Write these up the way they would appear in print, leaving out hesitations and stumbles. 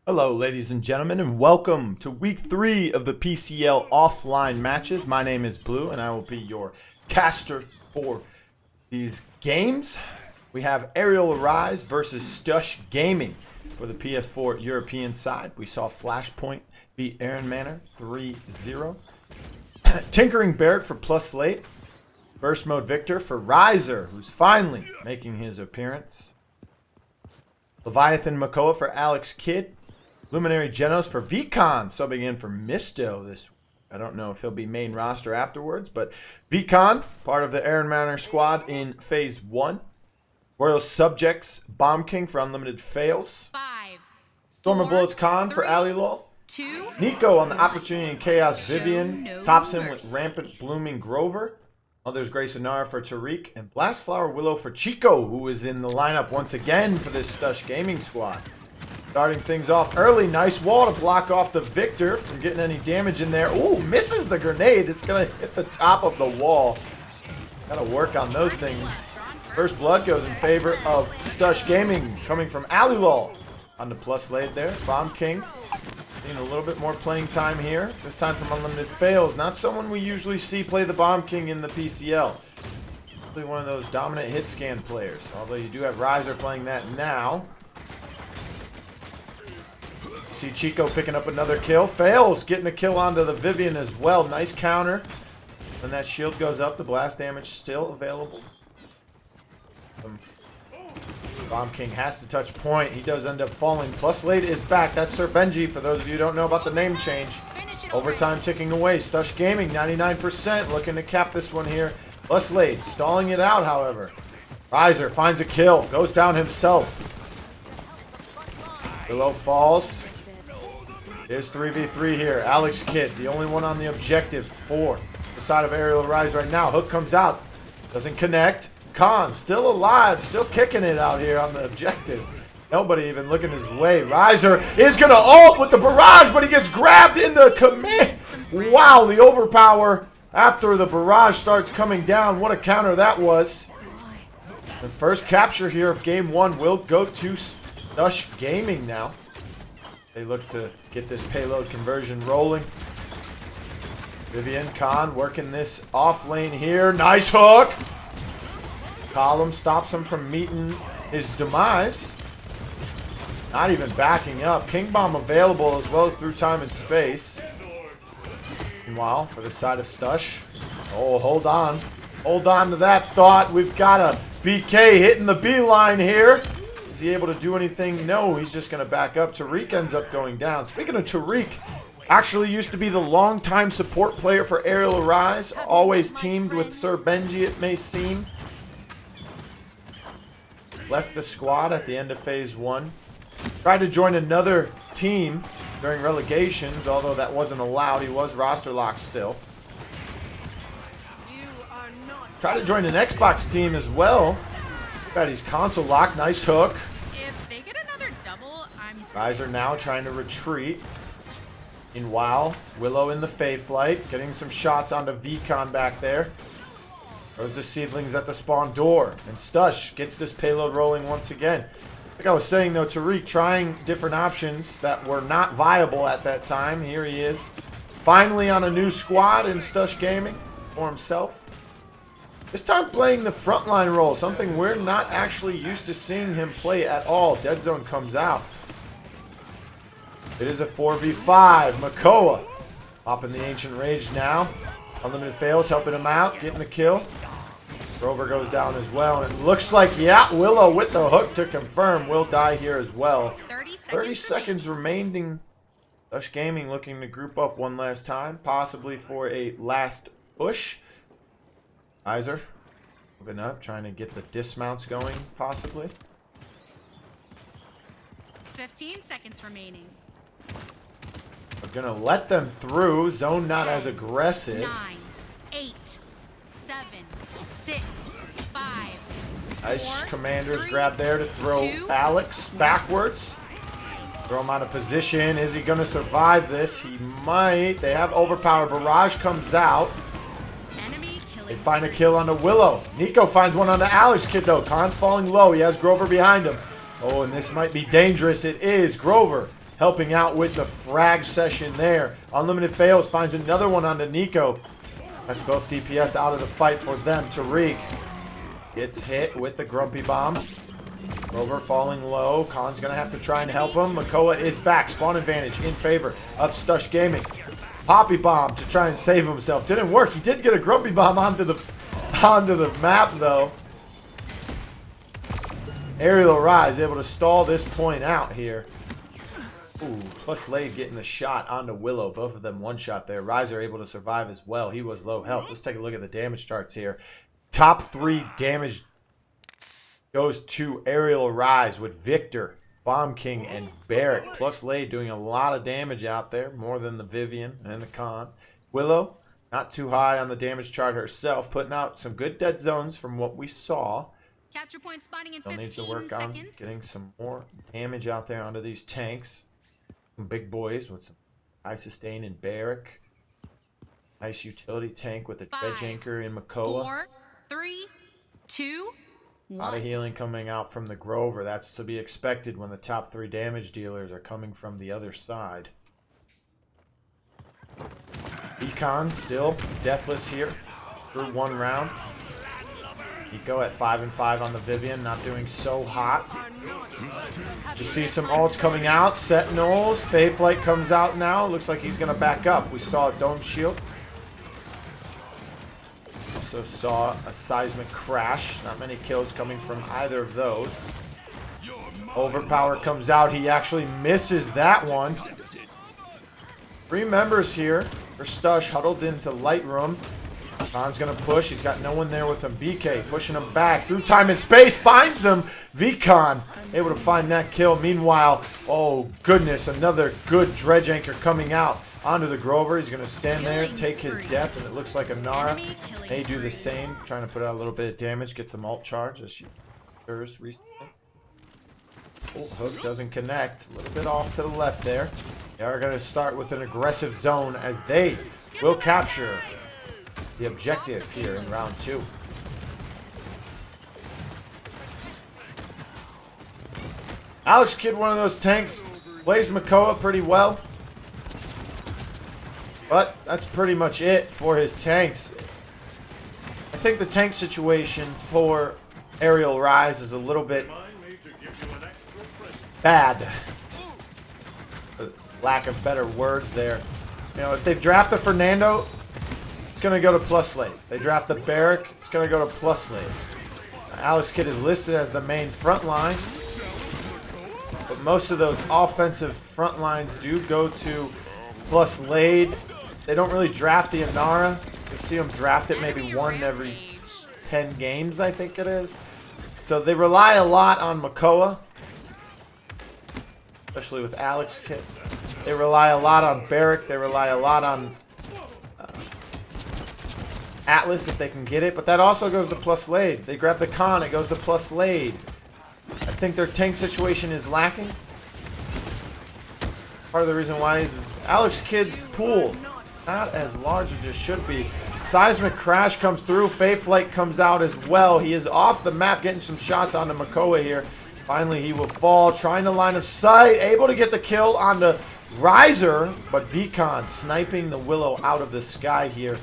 Hello ladies and gentlemen, and welcome to week 3 of the PCL offline matches. My name is Blue and I will be your caster for these games. We have Arial Arise versus Stush Gaming for the PS4 European side. We saw Flashpoint beat Aaron Manor 3-0. Tinkering Barrett for PlusLaid. Burst Mode Victor for Ryzer, who's finally making his appearance. Leviathan Makoa for Alex Kidd. Luminary Genos for Veecon, subbing in for Misto this. I don't know if he'll be main roster afterwards, but Veecon, part of the Aaron Manor squad in Phase 1. Royal Subjects, Bomb King for UnlimitedFails. 5, Storm of 4, Bullets Khan 3, for Alelol. 2, Nico on the Opportunity and Chaos Vivian. no Tops him mercy. with Rampant Blooming Grover. Others Grace Anara for Tarik. And Blastflower Willow for Cicho, who is in the lineup once again for this Stush Gaming squad. Starting things off early. Nice wall to block off the Victor from getting any damage in there. Ooh, misses the grenade. It's going to hit the top of the wall. Got to work on those things. First blood goes in favor of Stush Gaming, coming from Alelol on the PlusLaid there. Bomb King seeing a little bit more playing time here. This time from UnlimitedFails. Not someone we usually see play the Bomb King in the PCL. Probably one of those dominant hit scan players. Although you do have Ryzer playing that now. See Cicho picking up another kill. Fails, getting a kill onto the Vivian as well. Nice counter. When that shield goes up, the blast damage still available. Bomb King has to touch point. He does end up falling. PlusLaid is back. That's Sir Benji, for those of you who don't know about the name change. Overtime ticking away. Stush Gaming, 99%. Looking to cap this one here. PlusLaid stalling it out, however. Ryzer finds a kill. Goes down himself. Below falls. There's 3v3 here. Alex Kidd, the only one on the objective for the side of Arial Arise right now. Hook comes out. Doesn't connect. Khan still alive. Still kicking it out here on the objective. Nobody even looking his way. Ryzer is going to ult with the barrage, but he gets grabbed in the command. Wow, the overpower after the barrage starts coming down. What a counter that was. The first capture here of Game 1 will go to Stush Gaming now. They look to get this payload conversion rolling. Vivian Khan working this off lane here. Nice hook. Column stops him from meeting his demise. Not even backing up. King Bomb available as well as through time and space. Meanwhile, for the side of Stush. Oh, hold on. Hold on to that thought. We've got a BK hitting the beeline here. Is he able to do anything? No, he's just going to back up. Tarik ends up going down. Speaking of Tarik, actually used to be the longtime support player for Arial Arise. Always teamed with Sir Benji, it may seem. Left the squad at the end of Phase 1. Tried to join another team during relegations, although that wasn't allowed. He was roster locked still. Tried to join an Xbox team as well. Got his console locked. Nice hook. If they get another double, I'm Ryzer now trying to retreat. Meanwhile, Willow in the Fae Flight, getting some shots onto Veecon back there. Throws the seedlings at the spawn door. And Stush gets this payload rolling once again. Like I was saying though, Tarik trying different options that were not viable at that time. Here he is. Finally on a new squad in Stush Gaming for himself. This time playing the frontline role, something we're not actually used to seeing him play at all. Dead Zone comes out. It is a 4v5. Makoa popping the Ancient Rage now. UnlimitedFails helping him out, getting the kill. Grover goes down as well, and it looks like, yeah, Willow with the hook to confirm will die here as well. 30 seconds remaining. Stush Gaming looking to group up one last time, possibly for a last push. Ryzer moving up, trying to get the dismounts going, possibly. 15 seconds remaining. We're going to let them through. Zone not as aggressive. 9, 8, 7, 6, 5. Nice 4, commander's 3, grab there to throw 2, Alex backwards. Throw him out of position. Is he going to survive this? He might. They have overpower. Barrage comes out. They find a kill on the Willow. Nico finds one on the Alex Kidd though. Khan's falling low. He has Grover behind him. Oh, and this might be dangerous. It is. Grover helping out with the frag session there. UnlimitedFails finds another one onto Nico. That's both DPS out of the fight for them. Tarik gets hit with the Grumpy Bomb. Grover falling low. Khan's going to have to try and help him. Makoa is back. Spawn advantage in favor of Stush Gaming. Poppy Bomb to try and save himself. Didn't work. He did get a Grumpy Bomb onto the map, though. Arial Arise able to stall this point out here. Ooh, PlusLaid getting the shot onto Willow. Both of them one shot there. Ryzer able to survive as well. He was low health. Let's take a look at the damage charts here. Top 3 damage goes to Arial Arise with Victor, Bomb King, and Barrett. PlusLaid doing a lot of damage out there. More than the Vivian and the Khan. Willow, not too high on the damage chart herself. Putting out some good dead zones from what we saw. Capture point spawning in Still 15 needs to work on seconds. getting some more damage out there onto these tanks. Some big boys with some high sustain in Barrick. Nice utility tank with a dredge anchor in Makoa. 4, 3, 2, A lot of healing coming out from the Grover. That's to be expected when the top 3 damage dealers are coming from the other side. Veecon still deathless here through 1 round. Nico at 5 and 5 on the Vivian, not doing so hot. You see some ults coming out. Sentinels. Fayflight comes out now. Looks like he's going to back up. We saw a Dome Shield. Also saw a Seismic Crash. Not many kills coming from either of those. Overpower comes out. He actually misses that one. 3 members here for Stush huddled into Lightroom. Khan's going to push. He's got no one there with him. BK pushing him back through time and space. Finds him. Veecon able to find that kill. Meanwhile, oh goodness, another good dredge anchor coming out onto the Grover. He's going to stand there, take his death, and it looks like Anara may do the same. Trying to put out a little bit of damage, get some ult charge as she occurs recently. Oh, hook doesn't connect. A little bit off to the left there. They are going to start with an aggressive zone as they will capture the objective here in round 2. Alex Kidd, one of those tanks, plays Makoa pretty well. But that's pretty much it for his tanks. I think the tank situation for Arial Rise is a little bit bad. For lack of better words there. You know, if they draft the Fernando, it's going to go to PlusLaid. They draft the Barrick, it's going to go to PlusLaid. Alex Kidd is listed as the main front line. But most of those offensive front lines do go to PlusLaid. They don't really draft the Anara. You see them draft it maybe 1 every 10 games, I think it is. So they rely a lot on Makoa. Especially with Alex Kidd. They rely a lot on Barrick. They rely a lot on Atlas if they can get it. But that also goes to PlusLaid. They grab the Khan. It goes to PlusLaid. I think their tank situation is lacking. Part of the reason why is Alex Kidd's pool not as large as it should be. Seismic Crash comes through. Fayflight comes out as well. He is off the map getting some shots onto Makoa here. Finally, he will fall. Trying to line of sight. Able to get the kill onto Ryzer. But Veecon sniping the Willow out of the sky here.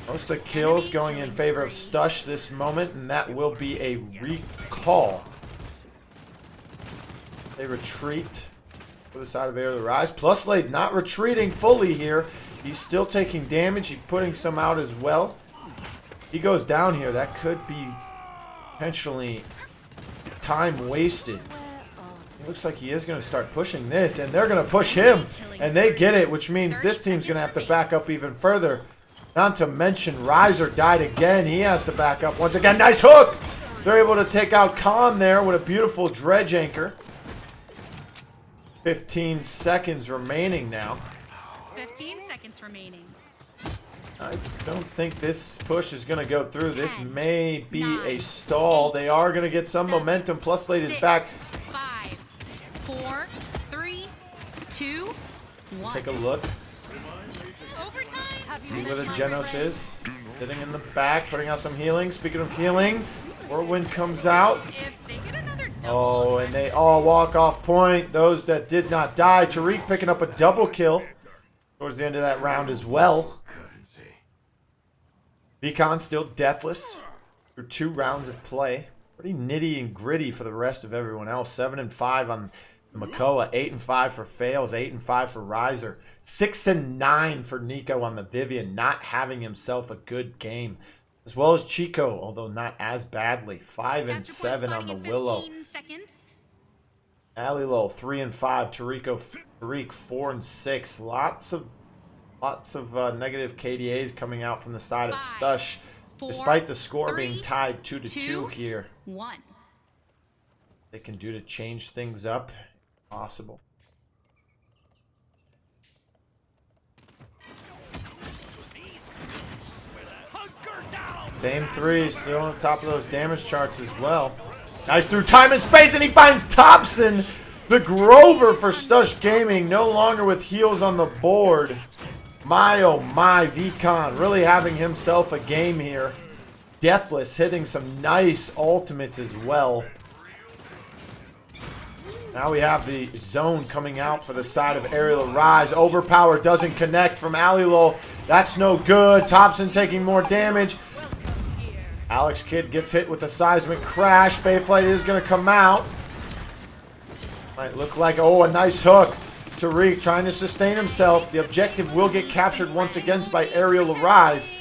Most of the kills going in favor of Stush this moment. And that will be a recall. They retreat to the side of Arial Arise. PlusLaid not retreating fully here. He's still taking damage. He's putting some out as well. He goes down here. That could be potentially time wasted. It looks like he is going to start pushing this, and they're going to push him, and they get it, which means this team's going to have to back up even further. Not to mention Ryzer died again. He has to back up once again. Nice hook! They're able to take out Khan there with a beautiful dredge anchor. 15 seconds remaining now. 15 seconds remaining. I don't think this push is going to go through. This may be a stall. They are going to get some momentum. PlusLaid is back. 5, 4, 3, 2, 1. Take a look. Overtime. See where the Genos is. Sitting in the back, putting out some healing. Speaking of healing, Whirlwind comes out. If they get another Oh, and they all walk off point. Those that did not die. Tarik picking up a double kill towards the end of that round as well. Veecon still deathless through 2 rounds of play. Pretty nitty and gritty for the rest of everyone else. 7 and 5 on the Makoa. 8 and 5 for Fails. 8 and 5 for Ryzer. 6 and 9 for Nico on the Vivian. Not having himself a good game. As well as Cicho, although not as badly. 5 and 7 on the Willow. Alelol 3 and 5. Tarik 4 and 6. Lots of negative KDAs coming out from the side of Stush, despite the score being tied 2-2 here. 1. They can do to change things up, possible. Same 3, still on top of those damage charts as well. Nice through time and space, and he finds Tobxon. The Grover for Stush Gaming, no longer with heals on the board. My oh my, Veecon really having himself a game here. Deathless hitting some nice ultimates as well. Now we have the zone coming out for the side of Arial Arise. Overpower doesn't connect from Alelol. That's no good. Tobxon taking more damage. Alex Kidd gets hit with a seismic crash. Bayflight is going to come out. Might look like, oh, a nice hook. Tarik trying to sustain himself. The objective will get captured once again by Arial Arise.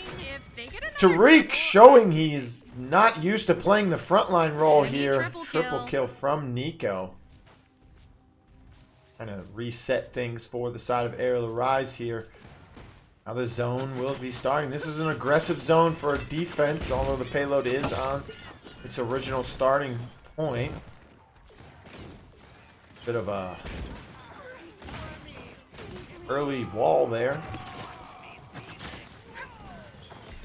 Tarik showing he's not used to playing the frontline role here. Triple kill from Nico. Trying to reset things for the side of Arial Arise here. Now the zone will be starting. This is an aggressive zone for a defense, although the payload is on its original starting point. Bit of a early wall there.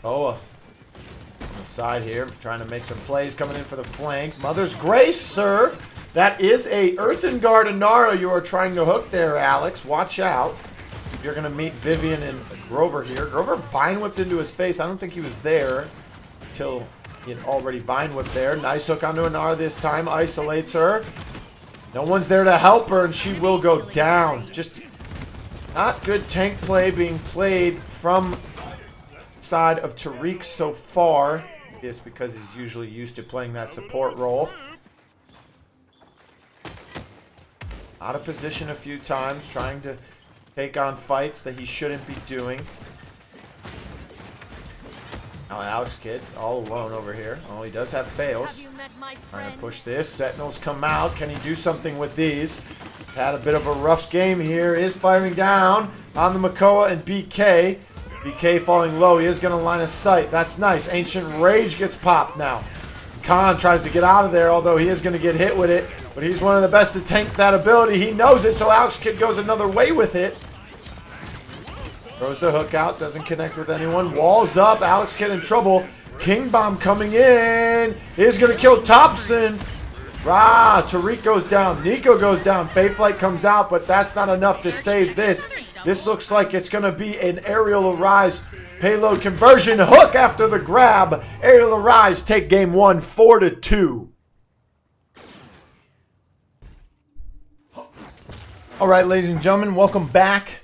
Oh, on the side here, trying to make some plays, coming in for the flank. Mother's Grace, sir. That is a Earthen Guard Inara you are trying to hook there, Alex. Watch out. You're going to meet Vivian and Grover here. Grover vine whipped into his face. I don't think he was there until he had already vine whipped there. Nice hook onto Inara this time. Isolates her. No one's there to help her, and she will go down. Just not good tank play being played from side of Tarik so far. It's because he's usually used to playing that support role. Out of position a few times, trying to take on fights that he shouldn't be doing. Now Alex Kidd all alone over here. Oh, he does have fails. Trying to push this. Sentinels come out. Can he do something with these? Had a bit of a rough game here. Is firing down on the Makoa and BK. BK falling low. He is going to line of sight. That's nice. Ancient Rage gets popped now. Khan tries to get out of there, although he is going to get hit with it. But he's one of the best to tank that ability. He knows it, so Alex Kidd goes another way with it. Throws the hook out. Doesn't connect with anyone. Walls up. Alex Kidd in trouble. King Bomb coming in. Is going to kill Tobxon. Tarik goes down. Nico goes down. Fayflight comes out, but that's not enough to save this. This looks like it's going to be an Arial Arise payload conversion. Hook after the grab. Arial Arise take game 1, 4-2. All right, ladies and gentlemen, welcome back.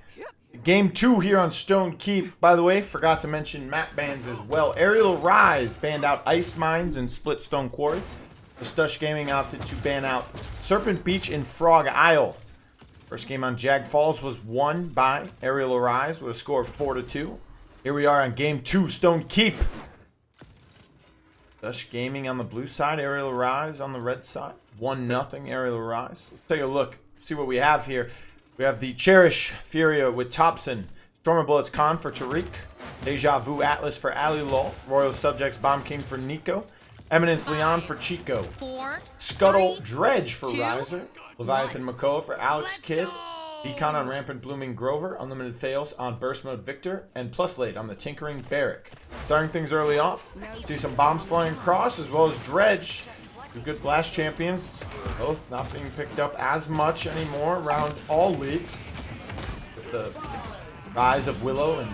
Game 2 here on Stone Keep. By the way, forgot to mention map bans as well. Arial Arise banned out Ice Mines and Split Stone Quarry. The Stush Gaming opted to ban out Serpent Beach and Frog Isle. First game on Jag Falls was won by Arial Arise with a score of 4-2. Here we are on game 2, Stone Keep. Stush Gaming on the blue side, Arial Arise on the red side. 1-0 Arial Arise. Let's take a look, see what we have here. We have the Cherish Furia with Tobxon. Stormer Bullets Khan for Tarik. Deja Vu Atlas for Alelol. Royal Subjects Bomb King for Nico. Eminence Leon for Cicho. 4, Scuttle 3, Dredge for 2, Ryzer. Leviathan Makoa for Alex Kidd. go! Veecon on Rampant Blooming Grover. UnlimitedFails on Burst Mode Victor. And PlusLaid on the Tinkering Barrack. Starting things early off. See some bombs flying across as well as Dredge. Two good blast champions. Both not being picked up as much anymore around all leagues. With the rise of Willow and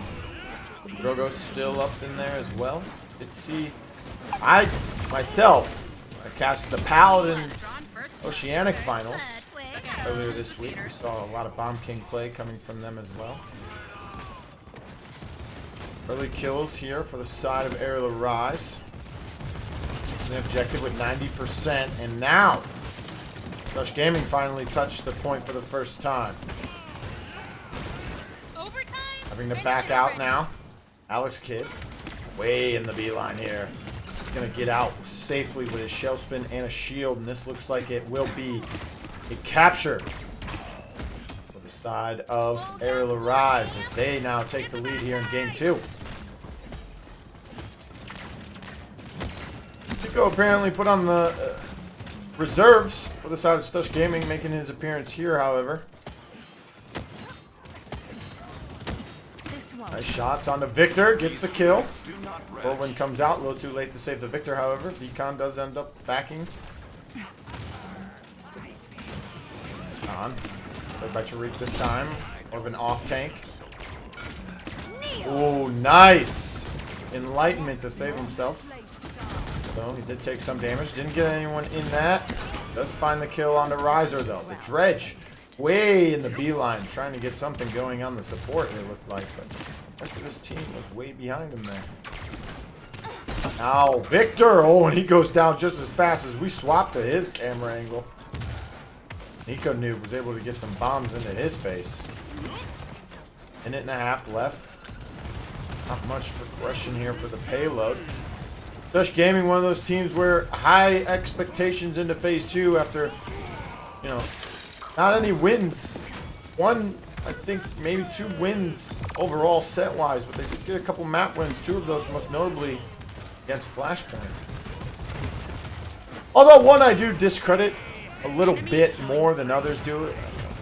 Drogo still up in there as well. Did see... I cast the Paladins Oceanic Finals earlier this week. We saw a lot of Bomb King play coming from them as well. Early kills here for the side of Arial Arise. The objective with 90%, and now Stush Gaming finally touched the point for the first time. Having to back out now. Alex Kidd, way in the beeline here. He's going to get out safely with his shell spin and a shield, and this looks like it will be a capture for the side of Arial Arise as they now take the lead here in game 2. Cicho apparently put on the reserves for the side of Stush Gaming, making his appearance here, however. Nice shots on the Victor, gets the kill. Whirlwind comes out, a little too late to save the Victor, however. Veecon does end up backing. On. Played by Tarik this time. More of an off tank. Oh, nice! Enlightenment to save himself. So he did take some damage. Didn't get anyone in that. Does find the kill on the Ryzer though. The Dredge way in the beeline, trying to get something going on the support, it looked like, but the rest of his team was way behind him there. Now Victor, oh, and he goes down just as fast as we swapped to his camera angle. iNikonoob was able to get some bombs into his face. Minute and a half left. Not much progression here for the payload. Stush Gaming, one of those teams where high expectations into phase 2 after, you know, not any wins. One, I think, maybe 2 wins overall set-wise, but they did get a couple map wins. 2 of those most notably against Flashpoint. Although one I do discredit a little bit more than others do.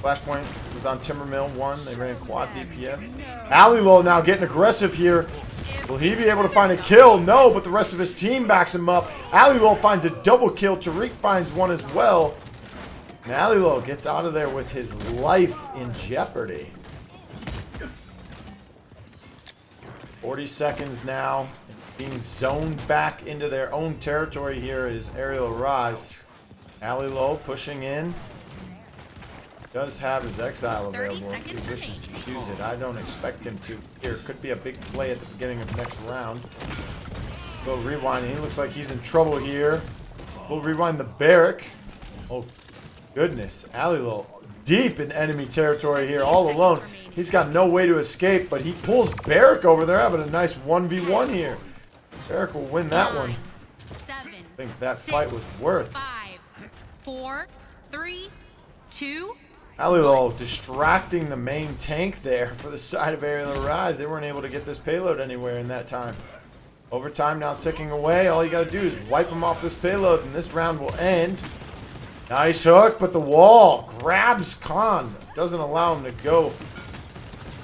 Flashpoint was on Timbermill 1. They ran quad DPS. Alelol now getting aggressive here. Will he be able to find a kill? No, but the rest of his team backs him up. Alelol finds a double kill. Tarik finds one as well. And Alelol gets out of there with his life in jeopardy. 40 seconds now. Being zoned back into their own territory here is Arial Arise. Alelol pushing in. Does have his exile available if he wishes to choose it. I don't expect him to. Here could be a big play at the beginning of next round. Go rewind. He looks like he's in trouble here. We'll rewind the Byc. Oh goodness, Alelol deep in enemy territory here, all alone. He's got no way to escape, but he pulls Byc over there, having a nice 1v1 here. Byc will win that one. I think that fight was worth. 5, 4, 3, 2. Alelol distracting the main tank there for the side of Arial Arise. They weren't able to get this payload anywhere in that time. Overtime now ticking away. All you got to do is wipe them off this payload, and this round will end. Nice hook, but the wall grabs Khan. Doesn't allow him to go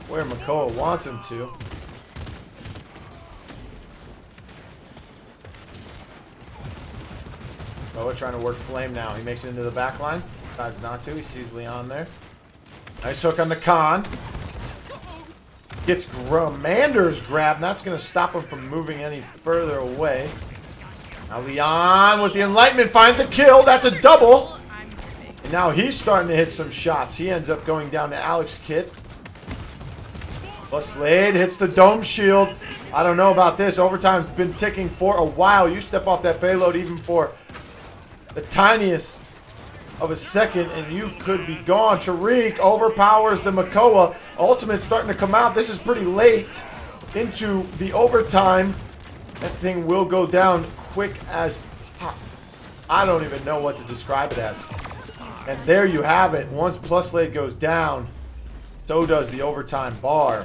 where Makoa wants him to. Makoa trying to work Flame now. He makes it into the back line. Decides not to. He sees Leon there. Nice hook on the Khan. Gets Commander's grab. And that's going to stop him from moving any further away. Now Leon with the Enlightenment finds a kill. That's a double. And now he's starting to hit some shots. He ends up going down to Alex Kidd. PlusLaid hits the dome shield. I don't know about this. Overtime's been ticking for a while. You step off that payload even for the tiniest of a second and you could be gone. Tarik overpowers the Makoa. Ultimate starting to come out. This is pretty late into the overtime. That thing will go down quick as pop. I don't even know what to describe it as. And there you have it. Once PlusLaid goes down, so does the overtime bar.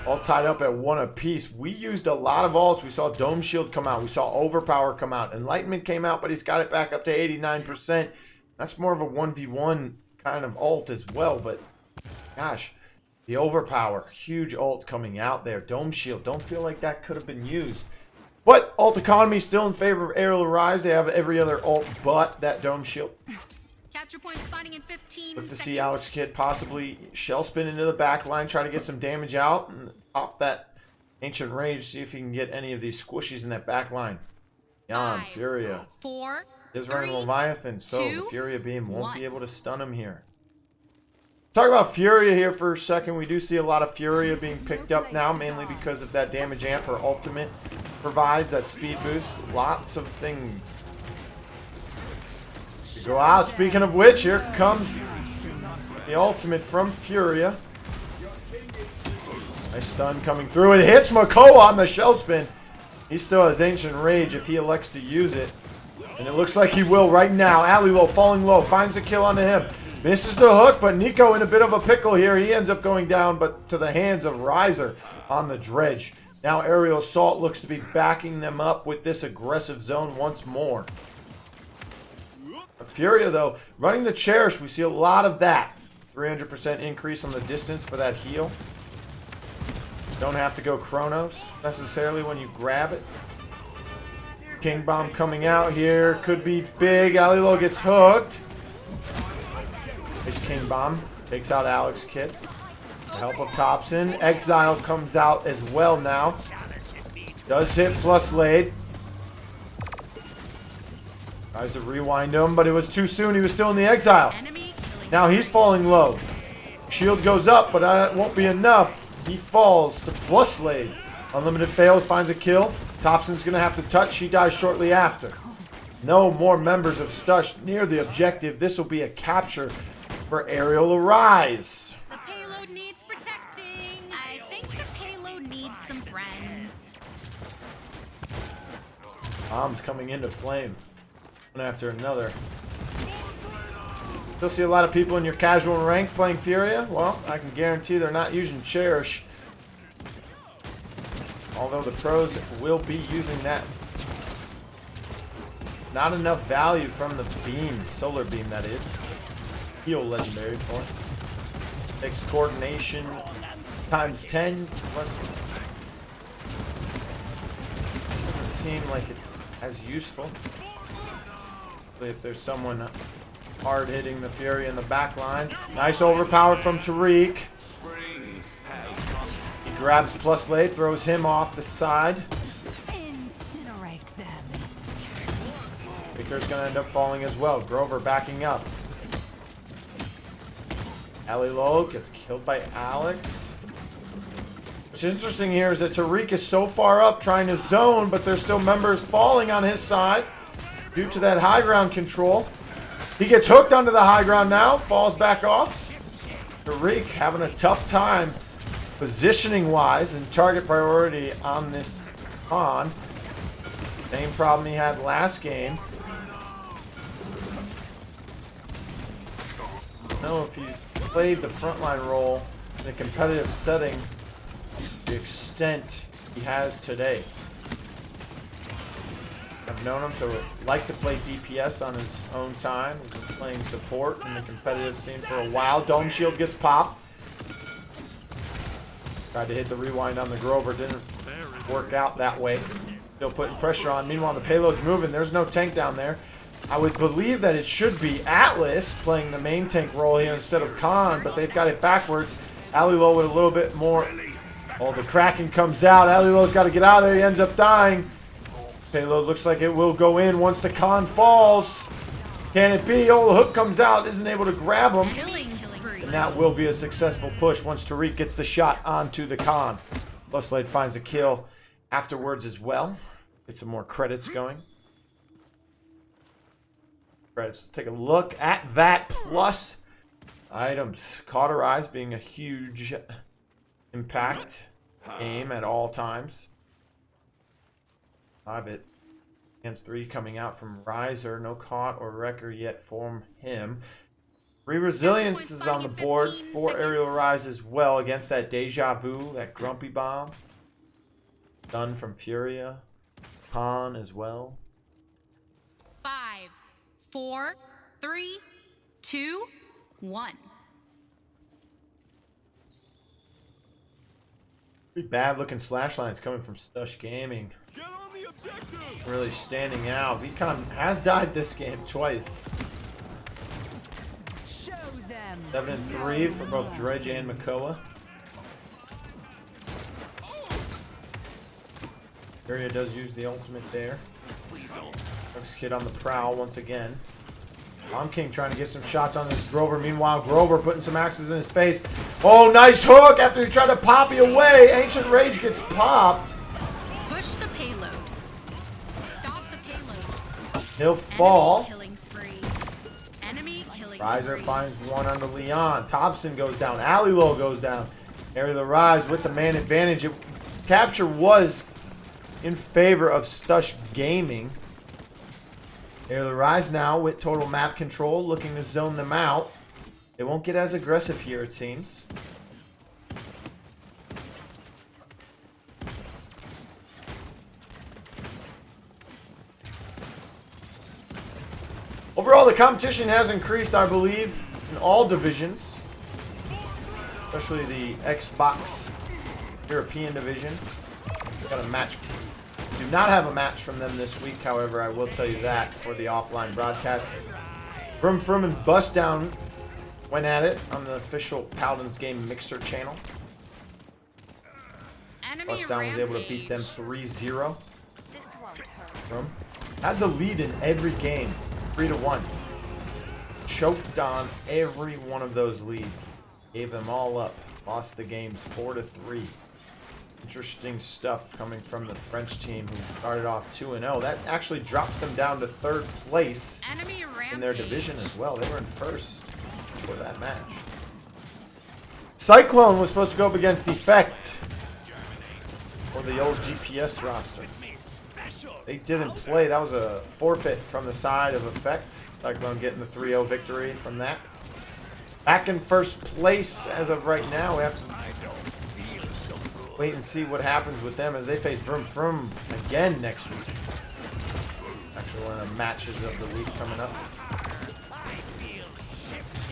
All tied up at 1 apiece. We used a lot of ults. We saw Dome Shield come out. We saw Overpower come out. Enlightenment came out, but he's got it back up to 89%. That's more of a 1v1 kind of ult as well. But, gosh, the Overpower. Huge ult coming out there. Dome Shield. Don't feel like that could have been used. But ult economy still in favor of Arial Arise. They have every other ult but that Dome Shield. Capture point spawning in 15 Look to seconds. see Alex Kidd possibly shell spin into the back line, try to get some damage out, and pop that Ancient Rage, see if he can get any of these squishies in that back line. Jan, 5, Furia. 4, He's running 3, Leviathan, so the 2, Furia Beam won't 1. be able to stun him here. Talk about Furia here for a second. We do see a lot of Furia being picked up now, mainly because of that damage amp or ultimate provides, that speed boost. Lots of things to go out. Speaking of which, here comes the ultimate from Furia. Nice stun coming through. It hits Makoa on the shell spin. He still has Ancient Rage if he elects to use it. And it looks like he will right now. Alelol falling low, finds the kill onto him. Misses the hook, but Nico in a bit of a pickle here. He ends up going down, but to the hands of Ryzer on the dredge. Now Aerial Assault looks to be backing them up with this aggressive zone once more. Furia, though, running the Cherish. We see a lot of that. 300% increase on the distance for that heal. Don't have to go Chronos necessarily when you grab it. King Bomb coming out here. Could be big. Alelol gets hooked. Nice King Bomb. Takes out Alex Kit. The help of Tobxon. Exile comes out as well now. Does hit PlusLaid. Tries to rewind him, but it was too soon. He was still in the Exile. Now he's falling low. Shield goes up, but that won't be enough. He falls to PlusLaid. UnlimitedFails finds a kill. Tobxon's going to have to touch. He dies shortly after. No more members of Stush near the objective. This will be a capture for Arial Arise. The payload needs protecting. I think the payload needs some friends. Bombs coming into flame. One after another. Still see a lot of people in your casual rank playing Furia. Well, I can guarantee they're not using Cherish. Although the pros will be using that. Not enough value from the beam. Solar beam, that is. Heal legendary for it. Takes coordination times 10. Plus, doesn't seem like it's as useful. If there's someone hard hitting the Fury in the back line. Nice overpower from Tarik. He grabs PlusLaid, throws him off the side. Incinerate them. Victor's gonna end up falling as well. Grover backing up. Alelol gets killed by Alex. What's interesting here is that Tarik is so far up trying to zone, but there's still members falling on his side due to that high ground control. He gets hooked onto the high ground now, falls back off. Tarik having a tough time positioning wise and target priority on this pawn. Same problem he had last game. I don't know if you played the frontline role in a competitive setting to the extent he has today. I've known him to like to play DPS on his own time. He's been playing support in the competitive scene for a while. Dome Shield gets popped. Tried to hit the rewind on the Grover. Didn't work out that way. Still putting pressure on. Meanwhile, the payload's moving. There's no tank down there. I would believe that it should be Atlas playing the main tank role here instead of Khan, but they've got it backwards. Alelol with a little bit more. Oh, the Kraken comes out. Alelol's got to get out of there. He ends up dying. Payload looks like it will go in once the Khan falls. Can it be? Oh, the hook comes out. Isn't able to grab him. And that will be a successful push once Tarik gets the shot onto the Khan. PlusLaid finds a kill afterwards as well. Get some more credits going. Let's take a look at that. Plus items. Cauterize being a huge impact game at all times. 5 it. Against 3 coming out from Ryzer. No caught or wrecker yet from him. 3 resilience is on the board for Arial Arise as well against that Deja Vu, that Grumpy Bomb. Done from Furia. Khan as well. 5, 4, 3, 2, 1. Pretty bad looking slash lines coming from Stush Gaming. Really standing out. Veecon has died this game twice. 7 and 3 for both Dredge and Makoa. Furia does use the ultimate there. Next kid on the prowl once again. Bomb King trying to get some shots on this Grover. Meanwhile, Grover putting some axes in his face. Oh, nice hook after he tried to poppy away. Ancient Rage gets popped. Push the payload. Stop the payload. He'll fall. Enemy killing spree. Enemy killing Ryzer spree. finds one under Leon. Tobxon goes down. Alelol goes down. Arial Arise with the man advantage. Capture was in favor of Stush Gaming. Arial Arise now with total map control, looking to zone them out. They won't get as aggressive here, it seems. Overall, the competition has increased, I believe, in all divisions, especially the Xbox European division. Got a match. Do not have a match from them this week, however, I will tell you that for the offline broadcast. Frum and Bustdown went at it on the official Paladins Game Mixer channel. Bustdown was able to beat them 3-0. Frum had the lead in every game, 3-1. Choked on every one of those leads. Gave them all up. Lost the games 4-3. Interesting stuff coming from the French team who started off 2-0. That actually drops them down to 3rd place in their division as well. They were in 1st for that match. Cyclone was supposed to go up against Defect for the old GPS roster. They didn't play. That was a forfeit from the side of Effect. Cyclone getting the 3-0 victory from that. Back in 1st place as of right now. We have to wait and see what happens with them as they face Frum again next week. Actually, one of the matches of the week coming up.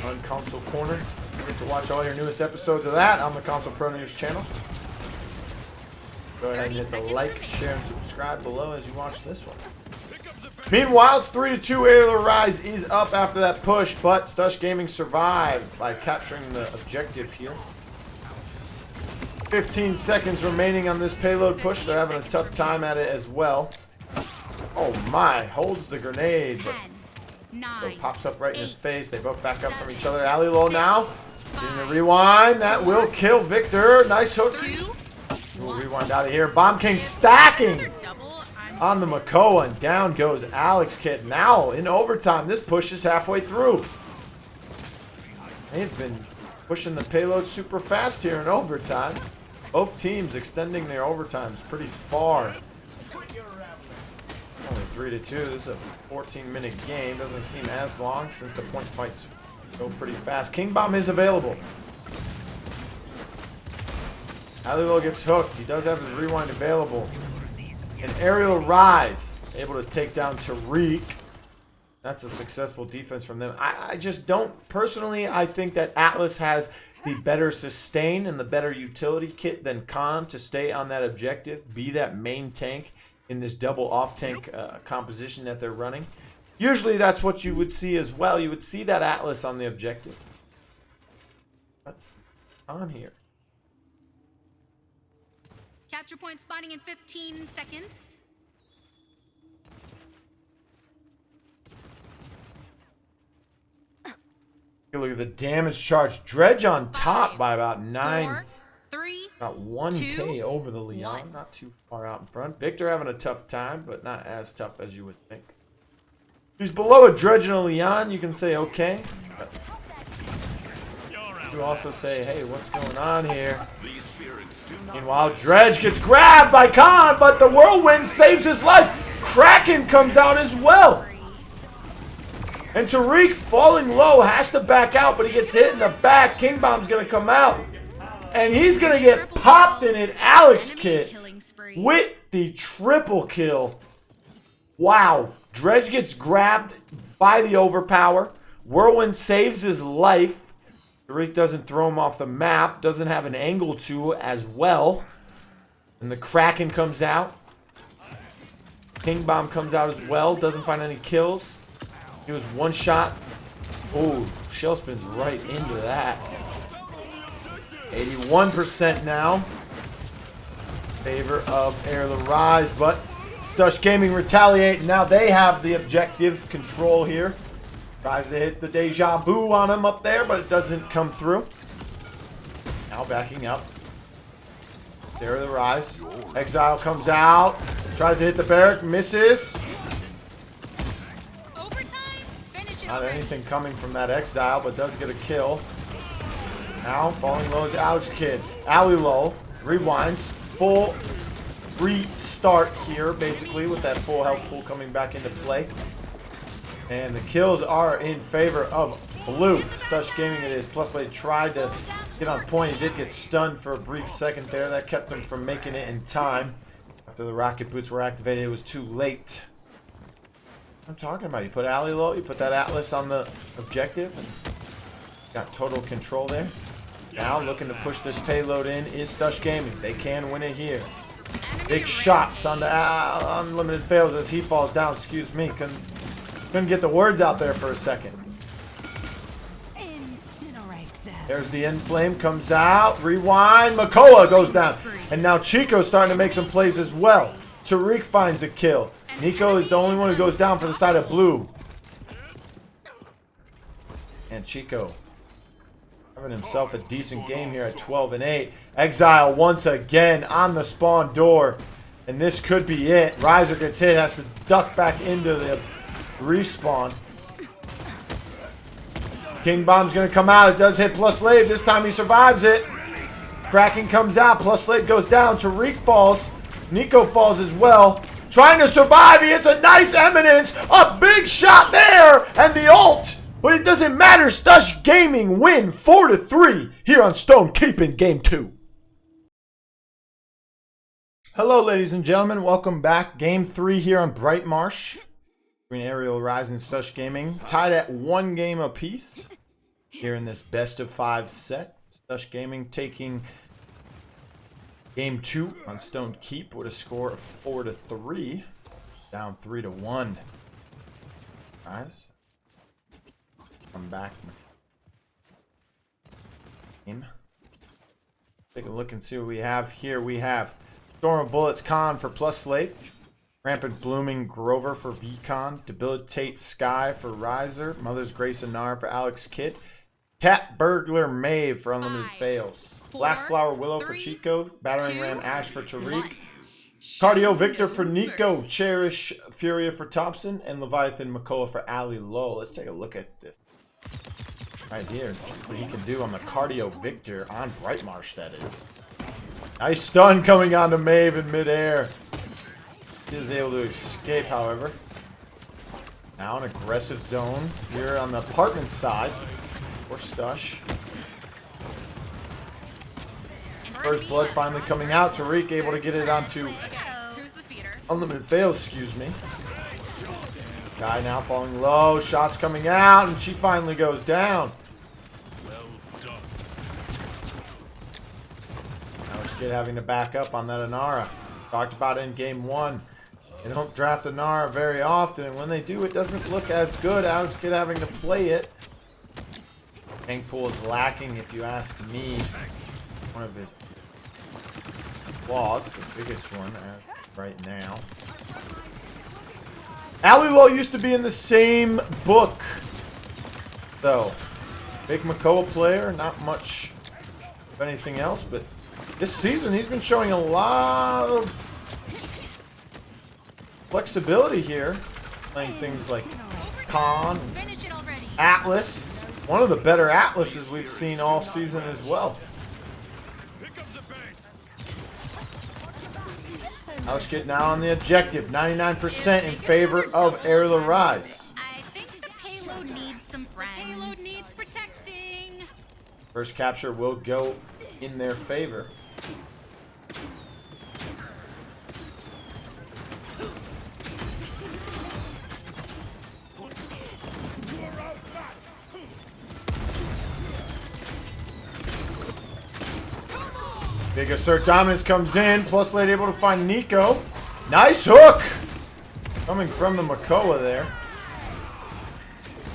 On Console Corner. You get to watch all your newest episodes of that on the Console Pro News channel. Go ahead and hit the like, share, and subscribe below as you watch this one. Meanwhile, it's 3-2. Arial Arise is up after that push, but Stush Gaming survived by capturing the objective here. 15 seconds remaining on this payload push. They're having a tough time at it as well. Oh my, holds the grenade, but so pops up right in his face. They both back up from each other. Alelol now getting the rewind. That will kill Victor. Nice hook. We'll rewind out of here. Bomb King stacking on the Makoa, and down goes Alex Kid. Now in overtime, this push is halfway through. They've been pushing the payload super fast here in overtime. Both teams extending their overtimes pretty far. Only 3-2. This is a 14-minute game. Doesn't seem as long since the point fights go pretty fast. King Bomb is available. Alelol gets hooked. He does have his rewind available. And Arial Rise able to take down Tarik. That's a successful defense from them. I just don't, personally, I think that Atlas has the better sustain and the better utility kit than Khan to stay on that objective, be that main tank in this double off-tank composition that they're running. Usually that's what you would see as well. You would see that Atlas on the objective. But on here. Capture point spawning in 15 seconds. Look at the damage charge. Dredge on top by about 4, 3, about 1K 2, over the Leon. 1. Not too far out in front. Victor having a tough time, but not as tough as you would think. He's below a Dredge and a Leon. You can say okay. But you also say, hey, what's going on here? Meanwhile, Dredge gets grabbed by Khan, but the Whirlwind saves his life. Kraken comes out as well. And Tarik, falling low, has to back out, but he gets hit in the back. King Bomb's going to come out. And he's going to get popped in it. Alex Kid with the triple kill. Wow. Dredge gets grabbed by the overpower. Whirlwind saves his life. Tarik doesn't throw him off the map. Doesn't have an angle to as well. And the Kraken comes out. King Bomb comes out as well. Doesn't find any kills. He was one shot. Oh, shell spins right into that. 81% now. Favor of Arial Arise, but Stush Gaming retaliate. Now they have the objective control here. Tries to hit the deja vu on him up there, but it doesn't come through. Now backing up. There the Rise. Exile comes out. Tries to hit the barrack. Misses. Not anything coming from that Exile, but does get a kill. Now falling low is Alex Kidd. Alelol rewinds. Full restart here, basically, with that full health pool coming back into play. And the kills are in favor of blue. Stush Gaming it is. PlusLaid tried to get on point. He did get stunned for a brief second there. That kept him from making it in time. After the rocket boots were activated, it was too late. I'm talking about. You put Alelol, you put that Atlas on the objective, and got total control there. Now looking to push this payload in is Stush Gaming. They can win it here. Big shots on the UnlimitedFails as he falls down. Excuse me, couldn't get the words out there for a second. There's the end flame, comes out, rewind, Makoa goes down. And now Chico's starting to make some plays as well. Tarik finds a kill. Nico is the only one who goes down for the side of blue. And Chico having himself a decent game here at 12-8. Exile once again on the spawn door. And this could be it. Ryzer gets hit, has to duck back into the respawn. King Bomb's going to come out. It does hit PlusLaid. This time he survives it. Kraken comes out. PlusLaid goes down. Tarik falls. Nico falls as well. Trying to survive. He hits a nice Eminence. A big shot there. And the ult. But it doesn't matter. Stush Gaming win 4-3 here on Stone Keeping Game 2. Hello, ladies and gentlemen. Welcome back. Game 3 here on Bright Marsh. Between Arial Arise and Stush Gaming. Tied at 1 game apiece here in this best of 5 set. Stush Gaming taking Game 2 on Stone Keep with a score of 4-3. Down 3-1. Guys. Come back. Game. Take a look and see what we have here. We have Storm of Bullets Khan for PlusLaid. Rampant Blooming Grover for Veecon. Debilitate Sky for Ryzer. Mother's Grace Anar for Alex Kidd. Cat Burglar Maeve for UnlimitedFails. Blast Flower Willow for Chico. Battering Ram Ash for Tarik. Cardio Victor for Nico. Cherish Furia for Tobxon. And Leviathan Makoa for Alelol. Let's take a look at this right here. See what he can do on the Cardio Victor on Bright Marsh, that is. Nice stun coming onto Maeve in midair. He is able to escape, however. Now an aggressive zone here on the apartment side for Stush. First blood finally coming out. Tarik able to get it onto UnlimitedFails, excuse me. Guy now falling low. Shots coming out, and she finally goes down. Now it's Kid having to back up on that Inara. Talked about it in Game 1. They don't draft Inara very often, and when they do, it doesn't look as good. Alex Kidd having to play it. Tank pool is lacking, if you ask me. One of his flaws, the biggest one right now. Alelol used to be in the same book, though. Big Makoa player, not much of anything else, but this season he's been showing a lot of flexibility here, playing things like Khan, Atlas. One of the better Atlases we've seen all season as well. Alex Kidd now on the objective, 99% in favor of Arial Arise. I think the payload needs some friends. The payload needs protecting. First capture will go in their favor. Big Assert Dominance comes in. PlusLaid able to find Nico. Nice hook! Coming from the Makoa there.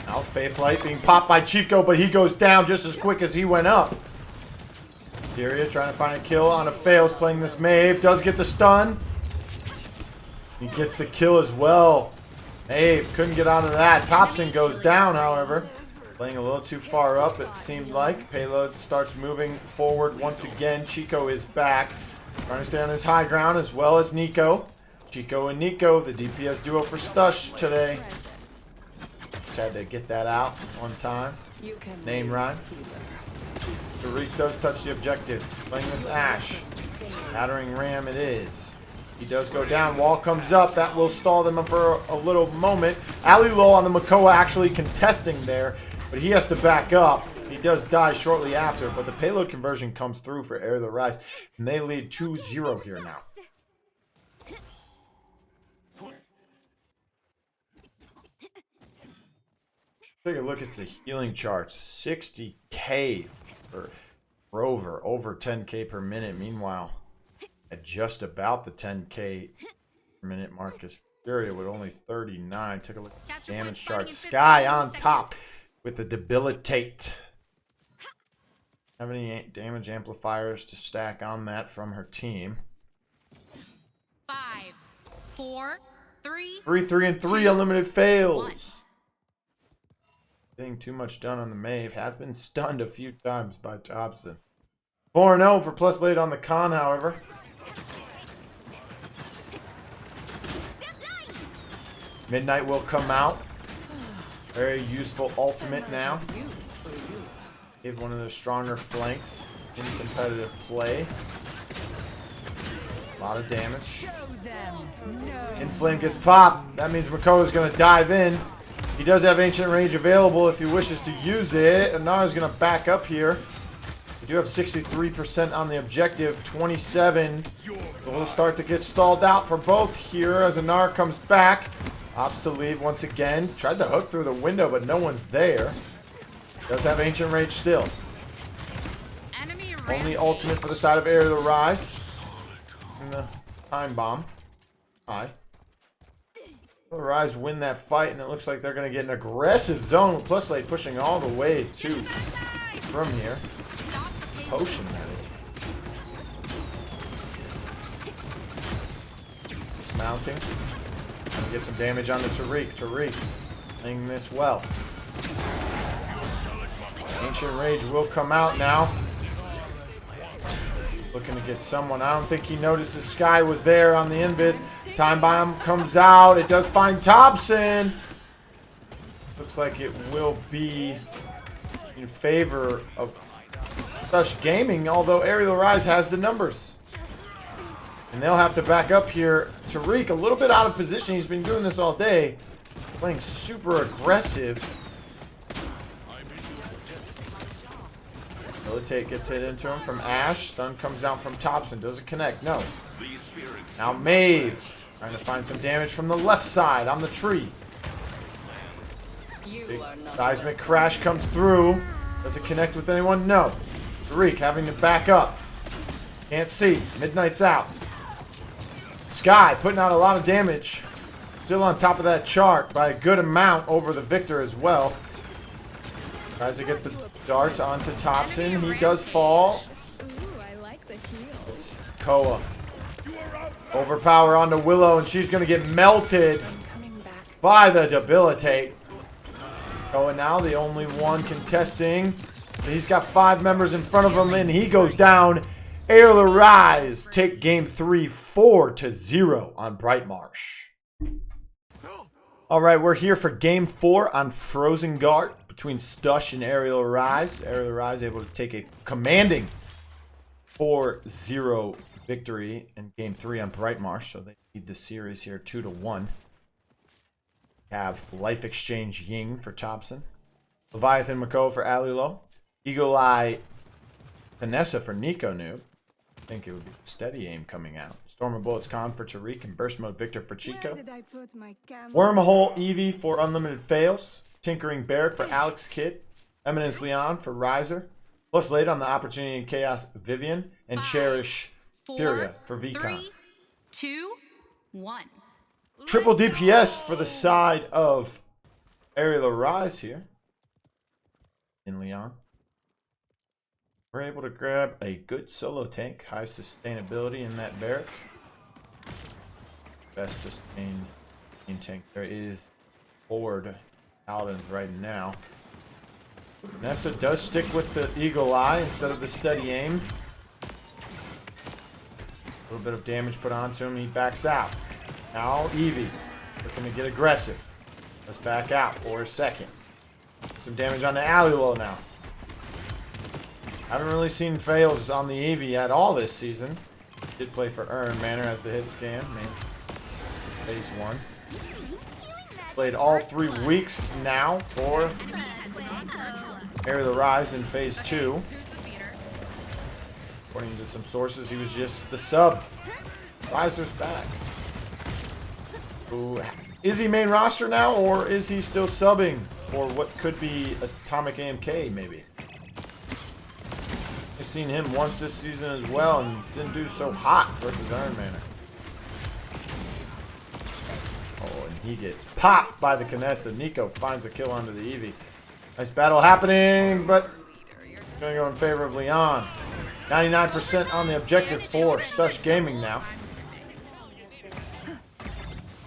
Now Faithlight being popped by Chico, but he goes down just as quick as he went up. Furia trying to find a kill on a fails playing this Maeve. Does get the stun. He gets the kill as well. Maeve couldn't get out of that. Tobxon goes down, however. Playing a little too far up, it seemed like. Payload starts moving forward once again. Cicho is back. Trying to stay on his high ground as well as Nico. Cicho and Nico, the DPS duo for Stush today. Just had to get that out one time. Name rhyme. Tarik does touch the objective. Playing this Ash. Battering ram it is. He does go down. Wall comes up. That will stall them for a little moment. Alelol on the Makoa actually contesting there, but he has to back up. He does die shortly after, but the payload conversion comes through for Arial Arise, and they lead 2-0 here now. Take a look at the healing charts. 60k for Rover, over 10k per minute. Meanwhile, at just about the 10k per minute mark is Furia with only 39. Take a look at the damage chart. Sky on top with the debilitate. Have any damage amplifiers to stack on that from her team? 5, 4, 3, 3 and 3 unlimited fails. Getting too much done on the Maeve. Has been stunned a few times by Tobxon. 4-0 for PlusLaid on the con, however. Midnight will come out. Very useful ultimate now. Give one of the stronger flanks in competitive play. A lot of damage. Inflame gets popped. That means Makoa is going to dive in. He does have Ancient Rage available if he wishes to use it. Anar is going to back up here. We do have 63% on the objective, 27. So we'll start to get stalled out for both here as Anar comes back. Opts to leave once again. Tried to hook through the window, but no one's there. Does have Ancient Rage still. Only ultimate for the side of Arial Arise. And the time bomb. Hi. Arise win that fight, and it looks like they're going to get an aggressive zone with PlusLaid pushing all the way to from here. Potion, that is. Dismounting. Trying to get some damage on the Tarik. Tarik playing this well. Ancient Rage will come out now. Looking to get someone. I don't think he notices Sky was there on the invis. Time bomb comes out. It does find Tobxon. Looks like it will be in favor of Stush Gaming, although Arial Arise has the numbers. And they'll have to back up here. Tarik, a little bit out of position. He's been doing this all day. Playing super aggressive. Militate gets hit into him from Ash. Stun comes down from Tobxon. Does it connect? No. Now Maeve. Trying to find some damage from the left side on the tree. Big seismic crash comes through. Does it connect with anyone? No. Tarik having to back up. Can't see. Midnight's out. Sky putting out a lot of damage. Still on top of that chart by a good amount over the Victor as well. Tries to get the darts onto Tobxon. He does fall. It's Koa. Overpower onto Willow, and she's going to get melted by the debilitate. Koa now the only one contesting. He's got 5 members in front of him, and he goes down. Arial Arise take game 3, 4-0 on Brightmarsh. All right, we're here for game 4 on Frozen Guard between Stush and Arial Arise. Arial Arise able to take a commanding 4-0 victory in game 3 on Brightmarsh, so they lead the series here 2-1. Have Life Exchange Ying for Tobxon, Leviathan Makoa for Alelol, Eagle Eye Vanessa for iNikonoob. I think it would be Steady Aim coming out. Storm of Bullets Con for Tarik and Burst Mode Victor for Cicho. Wormhole Eevee for UnlimitedFails. Tinkering Barrack for Alex Kidd. Eminence Leon for Ryzer. PlusLaid on the Opportunity and Chaos Vivian. And Cherish Furia for Veecon. 3, 2, 1. Triple DPS for the side of Arial Arise here. In Leon. We're able to grab a good solo tank. High sustainability in that Barrack. best sustained main tank there is. Forward Paladins right now. Nessa does stick with the eagle eye instead of the steady aim. A little bit of damage put onto him. He backs out. Now Eevee looking to get aggressive. Let's back out for a second. Some damage on the Alelol now. Haven't really seen fails on the Eevee at all this season. Did play for Urn Manor as the hit scan. Phase 1. Played all 3 weeks now for Arial Arise in Phase 2. According to some sources, he was just the sub. Ryzer's back. Ooh. Is he main roster now, or is he still subbing for what could be Atomic AMK, maybe? I've seen him once this season as well, and didn't do so hot versus Iron Manor. Oh, and he gets popped by the Kinessa. Nico finds a kill onto the Eevee. Nice battle happening, but gonna go in favor of Leon. 99% on the objective for Stush Gaming now.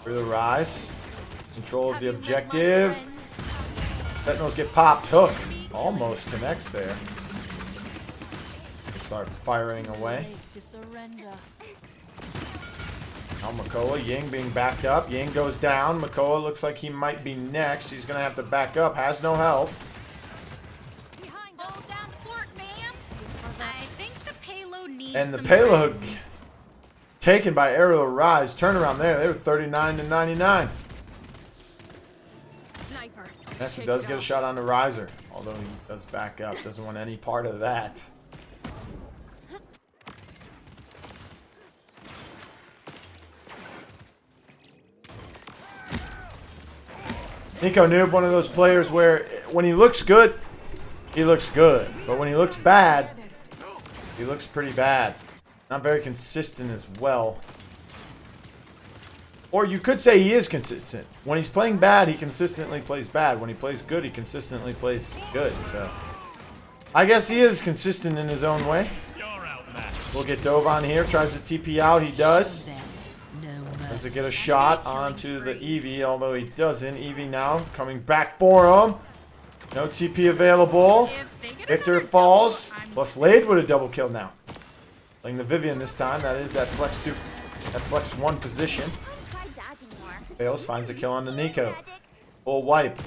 For the Rise. Control of the objective. Sentinels get popped. Hook almost connects there. Start firing away. Now Makoa, Ying being backed up. Ying goes down. Makoa looks like he might be next. He's going to have to back up. Has no help. And the payload taken by Arial Arise. Turnaround there. They were 39 to 99. Nessa does get a shot on the Ryzer, although he does back up. Doesn't want any part of that. iNikonoob, one of those players where when he looks good, he looks good. But when he looks bad, he looks pretty bad. Not very consistent as well. Or you could say he is consistent. When he's playing bad, he consistently plays bad. When he plays good, he consistently plays good. So I guess he is consistent in his own way. We'll get Tobxon here. Tries to TP out. He does. Tries to get a shot onto the Eevee, although he doesn't. Eevee now coming back for him. No TP available. Victor falls. PlusLaid would have double killed now. Playing the Vivian this time. That is that flex 2, that flex 1 position. Fails, finds a kill on the Nico. Full wipe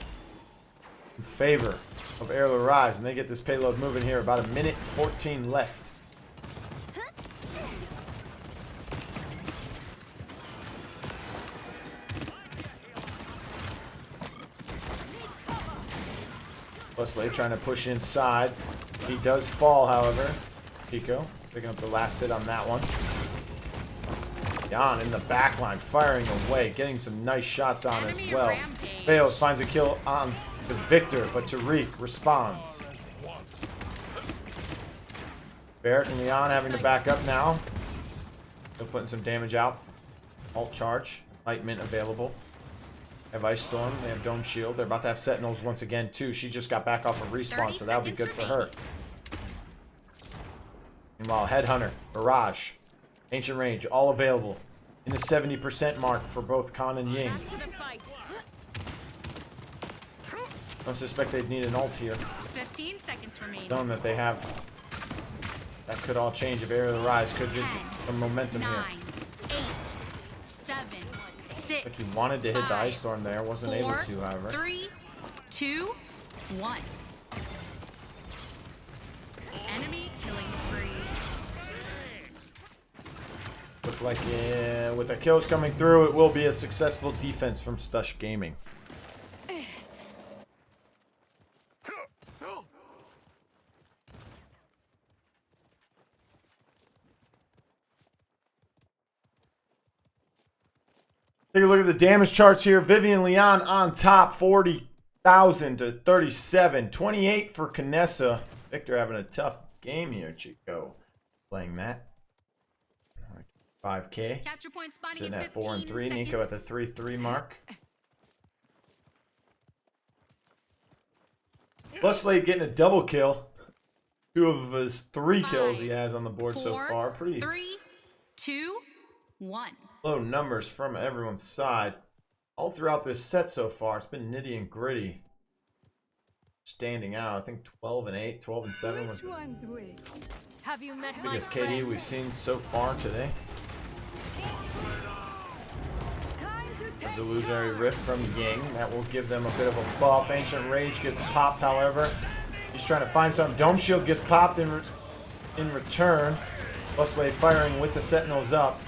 in favor of Arial Arise, and they get this payload moving here. About a minute 14 left. PlusLaid trying to push inside. He does fall, however. Cicho picking up the last hit on that one. Jan in the back line, firing away, getting some nice shots on as well. Fails, finds a kill on the Victor, but Tarik responds. Barrett and Leon having to back up now. Still putting some damage out. Alt charge, Lightment available. They have Ice Storm, they have Dome Shield. They're about to have Sentinels once again too. She just got back off of respawn, so that'll be good for her. Meanwhile, Headhunter, Barrage, Ancient Range, all available in the 70% mark for both Khan and Ying. Don't suspect they'd need an ult here. 15 seconds remaining. Knowing that they have, that could all change if Arial Arise could get some momentum 9, here. 8, 7, 6. Like he wanted to hit the Ice Storm there, wasn't 4, able to, however. 3, 2, 1. Enemy killing spree. Looks like with the kills coming through, it will be a successful defense from Stush Gaming. Take a look at the damage charts here. Vivian Leon on top, 40,000 to 37. 28 for Kinessa. Victor having a tough game here, Chico. Playing that. 5K. Capture point spawning Sitting in at 4 and 3. 15 Nico at the 3-3 mark. PlusLaid getting a double kill. 2 of his 3 kills he has on the board so far. Pretty 3, 2, 1. Low numbers from everyone's side. All throughout this set so far, it's been nitty and gritty. Standing out, I think 12 and 8, 12 and 7 was the Have you met my biggest KD friend? we've seen so far today. There's illusionary rift from Ying. That will give them a bit of a buff. Ancient Rage gets popped, however. He's trying to find something. Dome Shield gets popped in return. PlusLaid firing with the Sentinels up.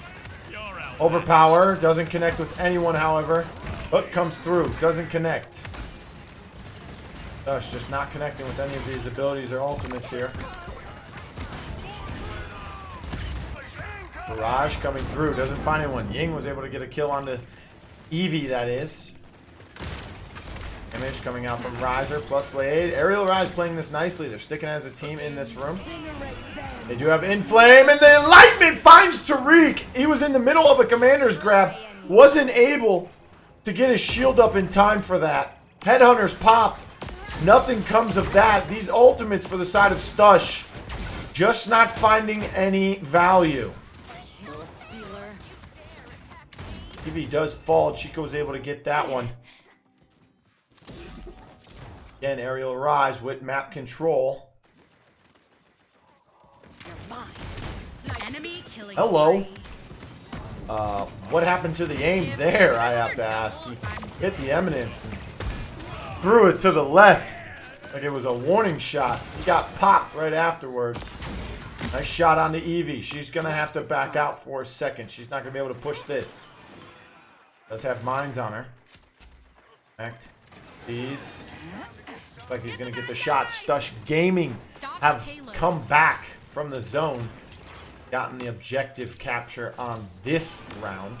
Overpower. Doesn't connect with anyone, however. Hook comes through. Doesn't connect. Stush just not connecting with any of these abilities or ultimates here. Barrage coming through. Doesn't find anyone. Ying was able to get a kill on the Eevee, that is. Image coming out from Ryzer, PlusLaid. Arial Arise playing this nicely. They're sticking as a team in this room. They do have Inflame, and the Enlightenment finds Tarik. He was in the middle of a commander's grab. Wasn't able to get his shield up in time for that. Headhunters popped. Nothing comes of that. These ultimates for the side of Stush just not finding any value. Eevee does fall. Chico's able to get that one. Again, Arial Arise with map control. Enemy killing Hello. spree. What happened to the aim there, I have to ask. He hit the Eminence and threw it to the left like it was a warning shot. He got popped right afterwards. Nice shot on the Eevee. She's going to have to back out for a second. She's not going to be able to push this. Does have mines on her. Connect. These. Looks like he's going to get the shot. Stush Gaming have come back from the zone. Gotten the objective capture on this round.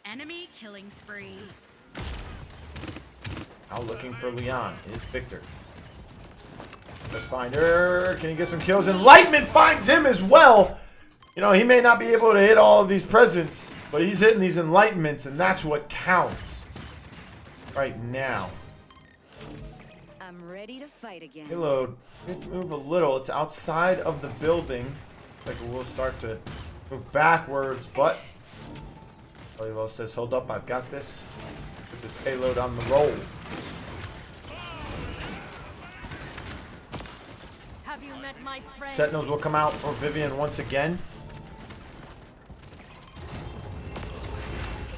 Enemy killing spree. Now looking for Leon is Victor. Let's find her. Can he get some kills? Enlightenment finds him as well. You know, he may not be able to hit all of these presents, but he's hitting these Enlightenments, and that's what counts right now. I'm ready to fight again. Reload. Move a little. It's outside of the building. Like we'll start to move backwards, but Alelol says, "Hold up, I've got this." Put this payload on the roll. Have you met my friend? Sentinels will come out for Vivian once again.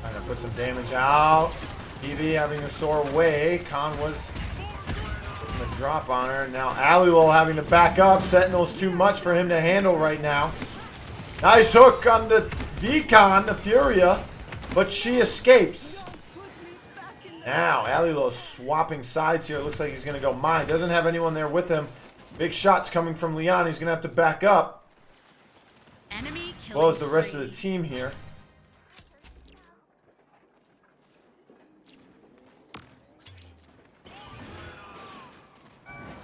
Trying to put some damage out. Eevee having to soar away. Khan was putting the drop on her. Now Alelol having to back up. Sentinel's too much for him to handle right now. Nice hook on the Veecon, the Furia, but she escapes. Now Alelol swapping sides here. It looks like he's going to go mine. Doesn't have anyone there with him. Big shots coming from Leon. He's going to have to back up. Enemy As killing well as the rest of the spree. team here.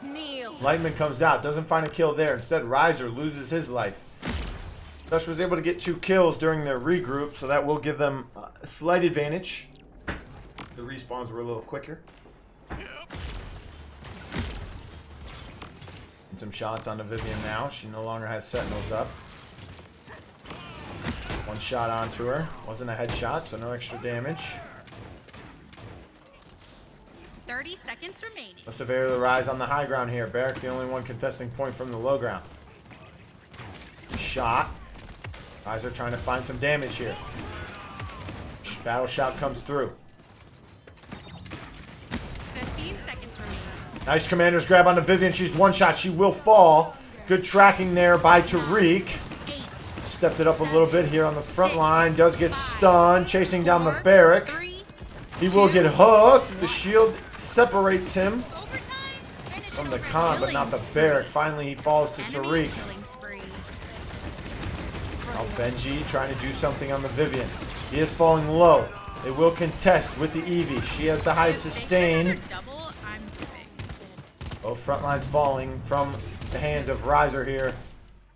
Kneel. Lightman comes out. Doesn't find a kill there. Instead, Ryzer loses his life. Stush was able to get 2 kills during their regroup, so that will give them a slight advantage. The respawns were a little quicker. And some shots on the Vivian now. She no longer has Sentinels up. One shot onto her. Wasn't a headshot, so no extra damage. 30 seconds remaining. Most of Arial Arise on the high ground here. Byc, the only one contesting point from the low ground. Shot. Ryzer trying to find some damage here. Battle shot comes through. 15 seconds remaining. Nice commander's grab on the Vivian. She's one shot. She will fall. Good tracking there by Tarik. 8. Stepped it up a little bit here on the front line. Does get stunned. Chasing down the Byc. 3. He will get hooked. The shield separates him Overtime. Finish from the over Khan, but not the killing Byc. Finally, he falls to spree. Enemy Tarik. killing spree. Now Benji trying to do something on the Vivian. He is falling low. They will contest with the Eevee. She has the high If they get sustain. another double, I'm dipping. Both front lines falling from the hands of Ryzer here.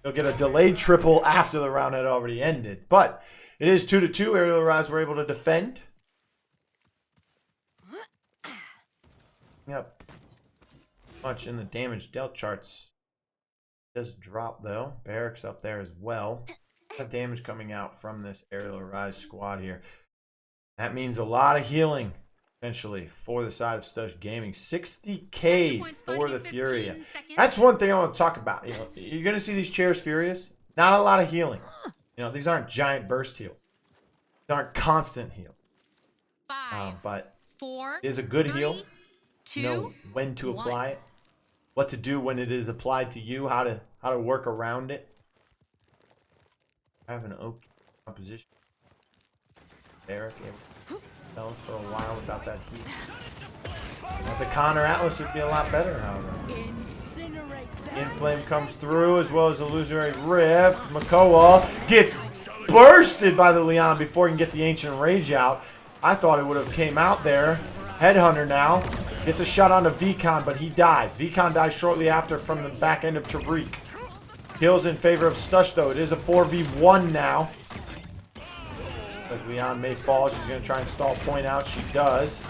He'll get a delayed triple after the round had already ended. But it is 2-2. Arial Arise were able to defend. Yep. Much in the damage dealt charts. Does drop though. Byc's up there as well. A lot of damage coming out from this Arial Arise squad here. That means a lot of healing, essentially, for the side of Stush Gaming. 60k for the Furia. That's one thing I want to talk about. You know, you're going to see these chairs Furious. Not a lot of healing. You know, these aren't giant burst heals. These aren't constant heals. But 4, it is a good 3, heal. 2, You know when to 1. apply it. What to do when it is applied to you. How to work around it. Have an okay composition. Tarik Fellas for a while without that heat. The Connor Atlas would be a lot better, however. Inflame comes through as well as Illusory Rift. Makoa gets bursted by the Leon before he can get the Ancient Rage out. I thought it would have came out there. Headhunter now gets a shot onto Veecon, but he dies. Veecon dies shortly after from the back end of Tarik. Kills in favor of Stush, though. It is a 4v1 now. As Leon may fall, she's going to try and stall point out. She does.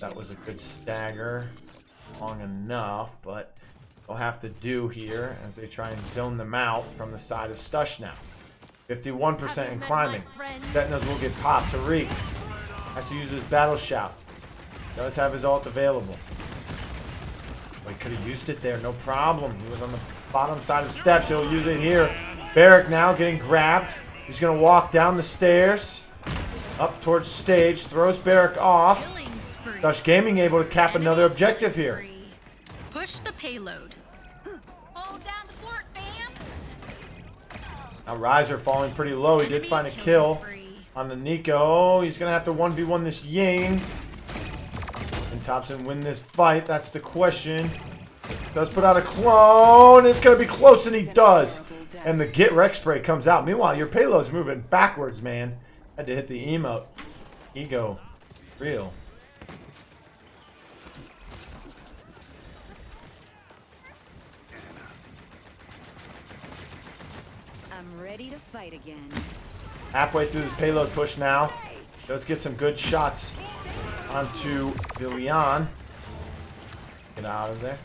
That was a good stagger. Long enough, but they'll have to do here as they try and zone them out from the side of Stush now. 51% and climbing. Setnos will get popped. Tarik has to use his battle shout. Does have his ult available. Well, he could have used it there, no problem. He was on the bottom side of steps. He'll use it here. Byc now getting grabbed. He's going to walk down the stairs. Up towards stage. Throws Byc off. Stush Gaming able to cap another objective here. Push the payload. Hold down the fort, fam. Now Ryzer falling pretty low. He did find a kill on the Nico. He's going to have to 1v1 this Ying. Can Tobxon win this fight? That's the question. Does put out a clone. It's going to be close, and he does. And the Get Wreck spray comes out. Meanwhile, your payload's moving backwards, man. Had to hit the emote. Ego. Real. I'm ready to fight again. Halfway through this payload push now. Does get some good shots onto the Leon. Get out of there.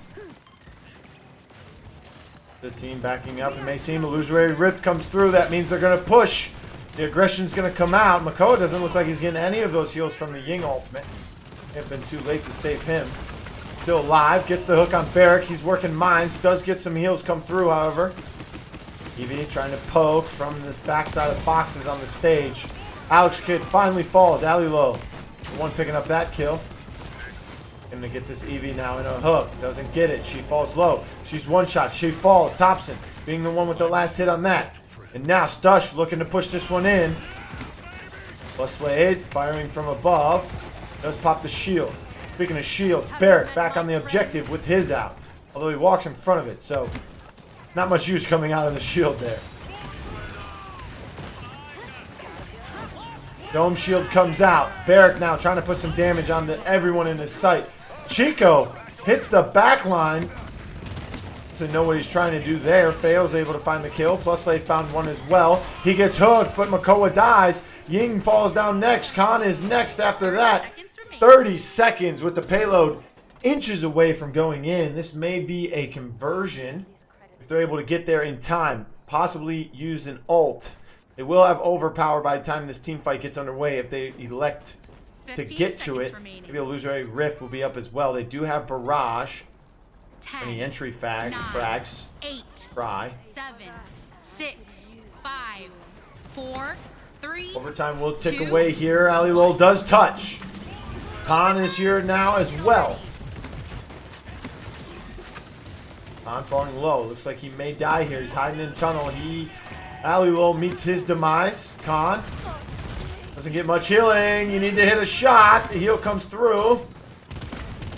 The team backing up. It may seem Illusory Rift comes through. That means they're going to push. The aggression's going to come out. Makoa doesn't look like he's getting any of those heals from the Ying ultimate. May have been too late to save him. Still alive. Gets the hook on Byc. He's working mines. Does get some heals come through, however. EV trying to poke from this backside of boxes on the stage. Alex Kidd finally falls. Alelol, the one picking up that kill. Gonna get this EV now in a hook. Doesn't get it. She falls low. She's one shot. She falls. Tobxon being the one with the last hit on that. And now Stush looking to push this one in. PlusLaid firing from above. Does pop the shield. Speaking of shields, Byc back on the objective with his out. Although he walks in front of it, so not much use coming out of the shield there. Dome shield comes out. Byc now trying to put some damage onto everyone in his sight. Cicho hits the back line to know what he's trying to do there. Fails, able to find the kill. PlusLaid found one as well. He gets hooked, but Makoa dies. Ying falls down next. Khan is next after that. 30 seconds with the payload inches away from going in. This may be a conversion if they're able to get there in time. Possibly use an ult. They will have overpower by the time this team fight gets underway if they elect to get to it. Maybe Illusory Rift will be up as well. They do have Barrage. 10, Any entry 9, frags. 8, Try. 7, 6, 5, 4, 3. Overtime will tick 2, away here. Alelol does touch. Khan is here now as well. Khan falling low. Looks like he may die here. He's hiding in the tunnel. Alelol meets his demise. Khan doesn't get much healing. You need to hit a shot. The heal comes through.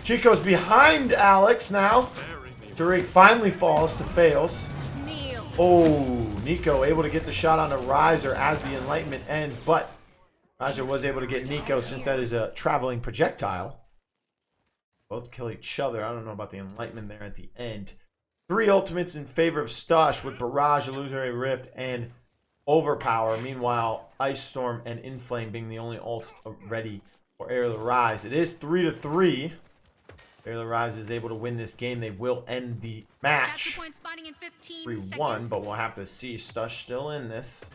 Chico's behind Alex now. Tarik finally falls to fails. Oh, Nico able to get the shot on a Ryzer as the enlightenment ends, but Ryzer was able to get Nico since that is a traveling projectile. Both kill each other. I don't know about the enlightenment there at the end. 3 ultimates in favor of Stush with Barrage, Illusory Rift, and Overpower. Meanwhile, Ice Storm and Inflame being the only ults ready for Arial Arise. It is 3-3. Arial Arise is able to win this game. They will end the match 3-1, but we'll have to see. Stush still in this.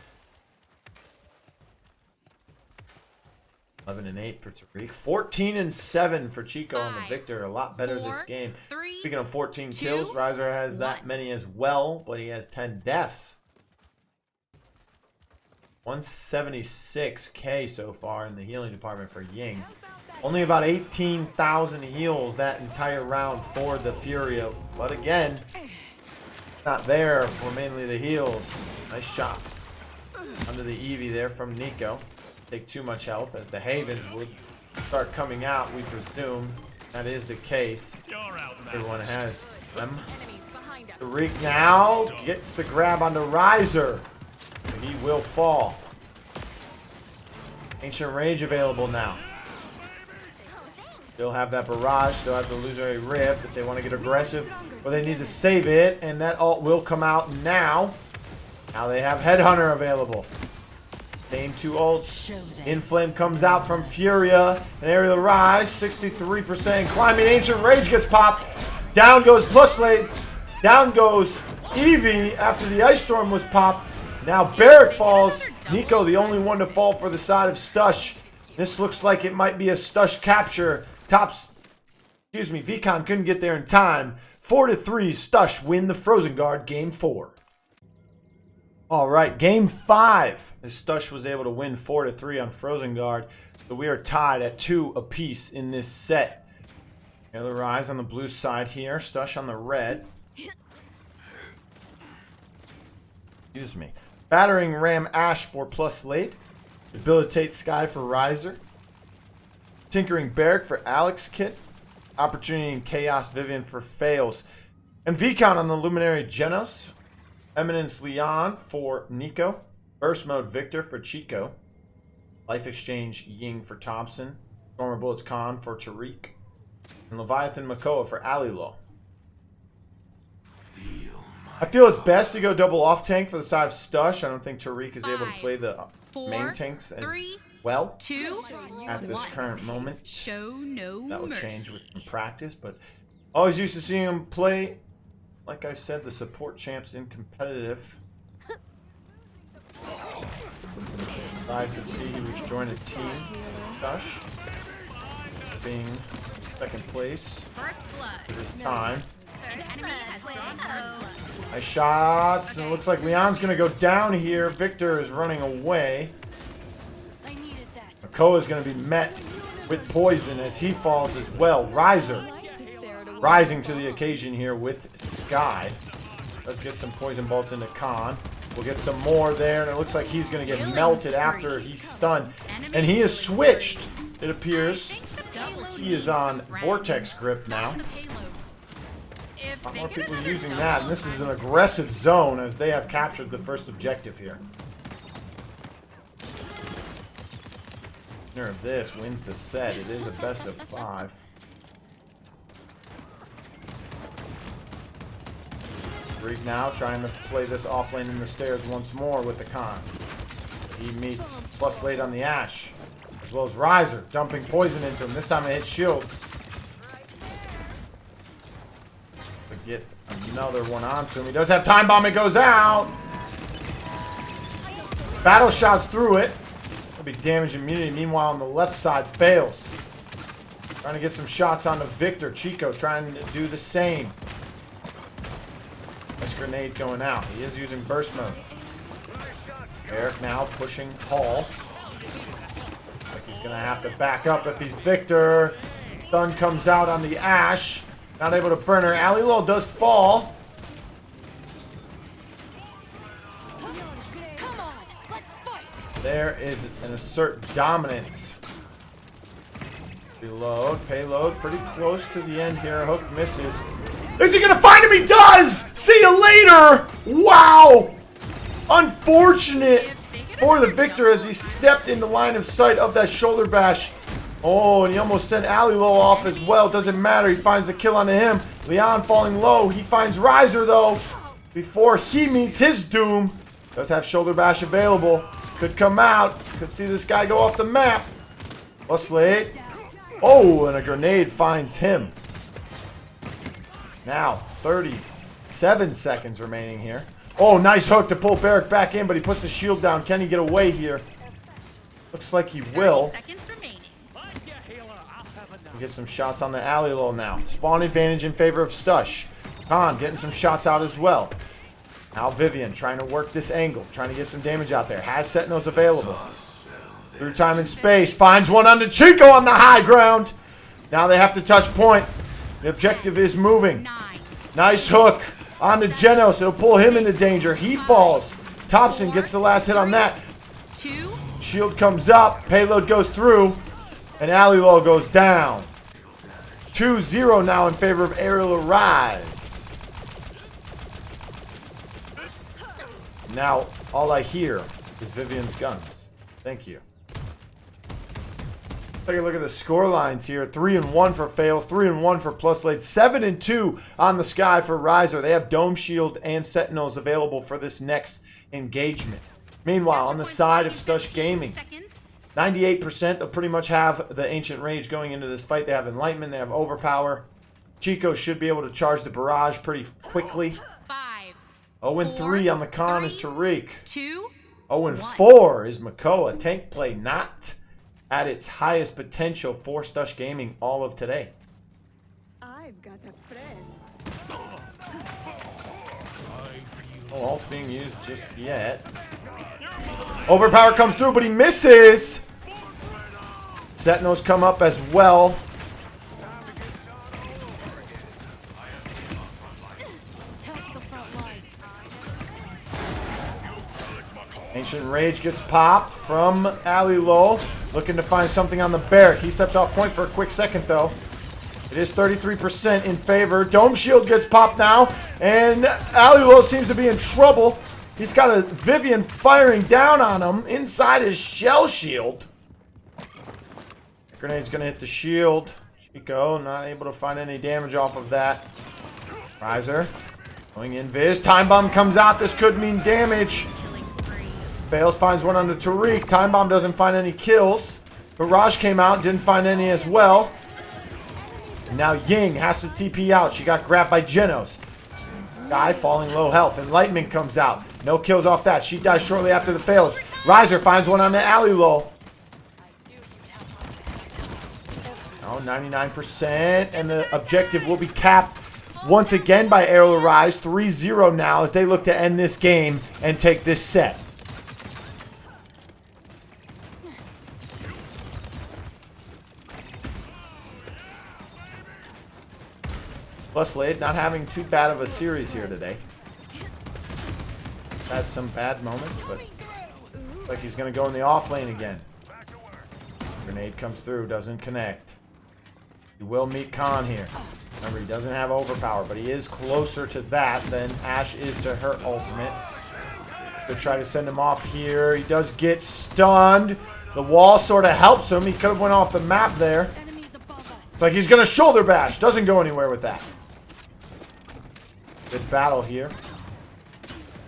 11-8 for Tarik. 14-7 for Cicho on the victor. A lot better this game. Speaking of 14 kills, Ryzer has that many as well, but he has 10 deaths. 176k so far in the healing department for Ying. Only about 18,000 heals that entire round for the Furia. But again, not there for mainly the heals. Nice shot under the Eevee there from Nico. Take too much health as the Havens would start coming out, we presume. That is the case. Everyone has them. Tarik now gets the grab on the Ryzer. He will fall. Ancient Rage available now. Still have that barrage, still have the illusory rift if they want to get aggressive, but they need to save it, and that ult will come out now. Now they have Headhunter available. Same two ults. Inflame comes out from Furia, and Arial Arise, 63% climbing. Ancient Rage gets popped. Down goes PlusLaid. Down goes Eevee after the Ice Storm was popped. Now Byc falls. Nico the only one to fall for the side of Stush. This looks like it might be a Stush capture. Veecon couldn't get there in time. 4-3, Stush win the Frozen Guard Game 4. Alright, Game 5. As Stush was able to win 4-3 on Frozen Guard. So we are tied at 2 apiece in this set. Arial Arise on the blue side here. Stush on the red. Excuse me. Battering Ram Ash for PlusLaid. Debilitate Sky for Ryzer. Tinkering Byc for Alex Kit. Opportunity and Chaos Vivian for Fails. And Veecon on the Luminary Genos. Eminence Leon for Nico. Burst Mode Victor for Cicho. Life Exchange Ying for Tobxon. Stormer Bullets Khan for Tarik. And Leviathan Makoa for Alelol. I feel it's best to go double off tank for the side of Stush. I don't think Tarik is able to play the main tanks as well at this current moment. That will change with some practice, but always used to seeing him play, like I said, the support champs in competitive. Nice to see he would join a team. Stush being second place at this time. Nice shots, and it looks like Leon's gonna go down here. Victor is running away. Makoa is gonna be met with poison as he falls as well. Ryzer rising to the occasion here with Sky. Let's get some poison bolts into Khan. We'll get some more there, and it looks like he's gonna get melted after he's stunned. And he is switched, it appears. He is on Vortex Grip now. A lot more people using that, and this is an aggressive zone as they have captured the first objective here. Winner of this wins the set. It is a best of 5. Tarik now trying to play this offlane in the stairs once more with the Khan. He meets PlusLaid on the Ash, as well as Ryzer dumping poison into him. This time it hits shields. Get another one onto him. He does have time bomb. It goes out. Battle shots through it. That'll be damage immunity. Meanwhile, on the left side, fails. Trying to get some shots onto Victor. Cicho trying to do the same. Nice grenade going out. He is using burst mode. Eric now pushing Hall. Like he's gonna have to back up if he's Victor. Stun comes out on the Ash. Not able to burn her. Alelol does fall. There is an assert dominance. Reload, payload, pretty close to the end here. Hook misses. Is he gonna find him? He does! See you later! Wow! Unfortunate for the victor as he stepped in the line of sight of that shoulder bash. Oh, and he almost sent Alelol off as well. Doesn't matter. He finds the kill onto him. Leon falling low. He finds Ryzer, though, before he meets his doom. Does have shoulder bash available. Could come out. Could see this guy go off the map. PlusLaid. Oh, and a grenade finds him. Now, 37 seconds remaining here. Oh, nice hook to pull Byc back in, but he puts the shield down. Can he get away here? Looks like he will. 30 seconds remaining. Get some shots on the Alelol now. Spawn advantage in favor of Stush. Khan getting some shots out as well. Now Vivian trying to work this angle, trying to get some damage out there. Has Sentinels available. Through time and space, finds one onto Cicho on the high ground. Now they have to touch point. The objective is moving. 9. Nice hook onto Genos. It'll pull him into danger. He falls. Tobxon gets the last hit on that. 2. Shield comes up. Payload goes through. And Alelol goes down. 2-0 now in favor of Arial Arise. Now, all I hear is Vivian's guns. Thank you. Take a look at the score lines here. 3-1 for Fails, 3-1 for PlusLaid, 7-2 on the sky for Ryzer. They have Dome Shield and Sentinels available for this next engagement. Meanwhile, on the side of Stush Gaming, 98%, they'll pretty much have the Ancient Rage going into this fight. They have Enlightenment, they have Overpower. Cicho should be able to charge the barrage pretty quickly. 5. 0-3 on the con is Tarik. 2. 0-4 is Makoa. Tank play not at its highest potential for Stush Gaming all of today. I've got a friend. Oh, ult's being used just yet. Overpower comes through, but he misses. Sentinels come up as well. Ancient Rage gets popped from Alelol. Looking to find something on the Byc. He steps off point for a quick second, though. It is 33% in favor. Dome Shield gets popped now. And Alelol seems to be in trouble. He's got a Vivian firing down on him inside his shell shield. Grenade's going to hit the shield. Cicho not able to find any damage off of that. Ryzer going in Viz. Time Bomb comes out. This could mean damage. Fails, finds one on the Tarik. Time Bomb doesn't find any kills. Barrage came out, didn't find any as well. And now Ying has to TP out. She got grabbed by Genos. Guy falling low health. Enlightenment comes out. No kills off that. She dies shortly after the fails. Ryzer finds one on the Alelol. Oh, 99%. And the objective will be capped once again by Arial Arise. 3-0 now as they look to end this game and take this set. PlusLaid not having too bad of a series here today. Had some bad moments, but looks like he's going to go in the off lane again. Grenade comes through, doesn't connect. He will meet Khan here. Remember, he doesn't have overpower, but he is closer to that than Ashe is to her ultimate. Could try to send him off here. He does get stunned. The wall sort of helps him. He could have went off the map there. It's like he's going to shoulder bash. Doesn't go anywhere with that. Good battle here.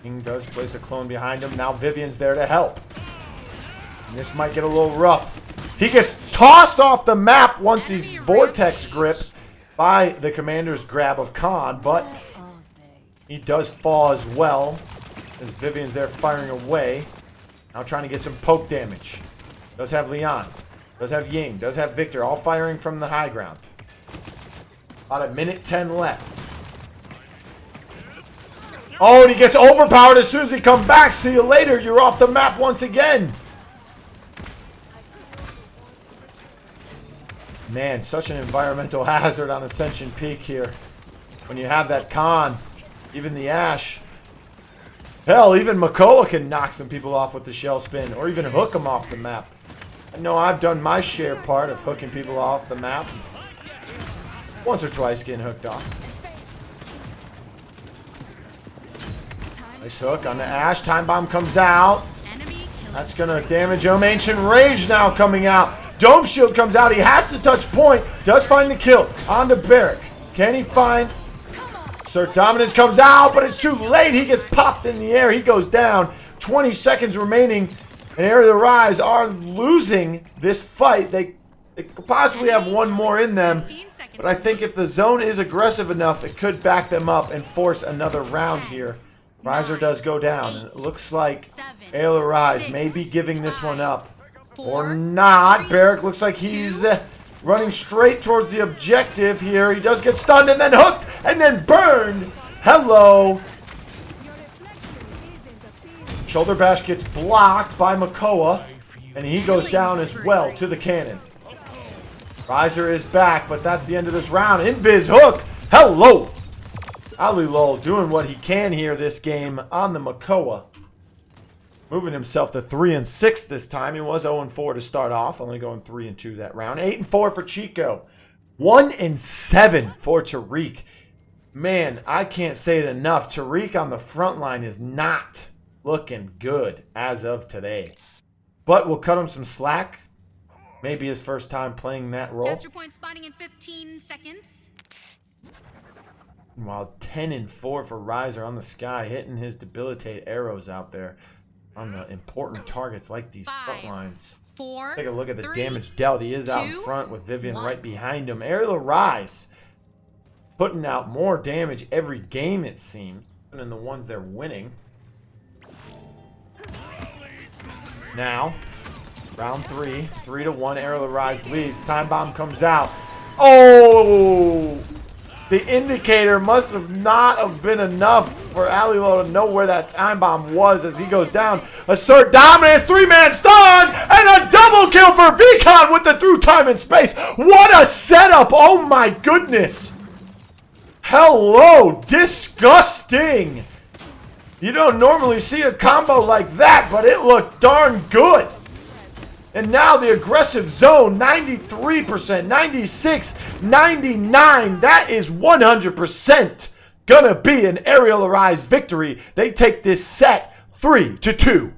King does place a clone behind him. Now Vivian's there to help. And this might get a little rough. He gets tossed off the map once he's vortex gripped by the commander's grab of Khan, but he does fall as well as Vivian's there firing away. Now trying to get some poke damage. Does have Leon. Does have Ying. Does have Victor. All firing from the high ground. About a minute 10 left. Oh, and he gets overpowered as soon as he comes back. See you later. You're off the map once again. Man, such an environmental hazard on Ascension Peak here. When you have that Khan, even the Ashe. Hell, even Makoa can knock some people off with the shell spin, or even hook them off the map. I know I've done my share part of hooking people off the map. Once or twice getting hooked off. Nice hook on the Ashe. Time Bomb comes out. That's going to damage him. Ancient Rage now coming out. Dome Shield comes out. He has to touch point. Does find the kill. On to Byc. Can he find? Sir Dominance comes out, but it's too late. He gets popped in the air. He goes down. 20 seconds remaining. And Arial Arise are losing this fight. They could possibly have one more in them. But I think if the zone is aggressive enough, it could back them up and force another round here. Ryzer does go down. And it looks like Arial Arise may be giving this one up. Or not. Byc looks like he's running straight towards the objective here. He does get stunned and then hooked and then burned. Hello. Shoulder bash gets blocked by Makoa. And he goes down as well to the cannon. Ryzer is back, but that's the end of this round. Invis hook. Hello. Alelol doing what he can here this game on the Makoa. Moving himself to 3-6 this time. He was 0-4 to start off, only going 3-2 that round. 8-4 for Cicho. 1-7 for Tarik. Man, I can't say it enough. Tarik on the front line is not looking good as of today. But we'll cut him some slack. Maybe his first time playing that role. Capture point spawning in 15 seconds. While 10-4 for Ryzer on the sky, hitting his debilitate arrows out there on the important targets like these front lines. 4, Take a look at the 3, damage dealt. He is out in 2, front with Vivian 1. right behind him. Arial Arise putting out more damage every game, it seems, than the ones they're winning. Now, round 3, 3-1, Arial Arise leads. Time bomb comes out. Oh! The indicator must have not have been enough for Alelol to know where that time bomb was as he goes down. Assert dominance, 3-man stun, and a double kill for Veecon with the through time and space. What a setup! Oh my goodness! Hello! Disgusting! You don't normally see a combo like that, but it looked darn good. And now the aggressive zone, 93%, 96, 99. That is 100% gonna be an Arial Arise victory. They take this set 3-2.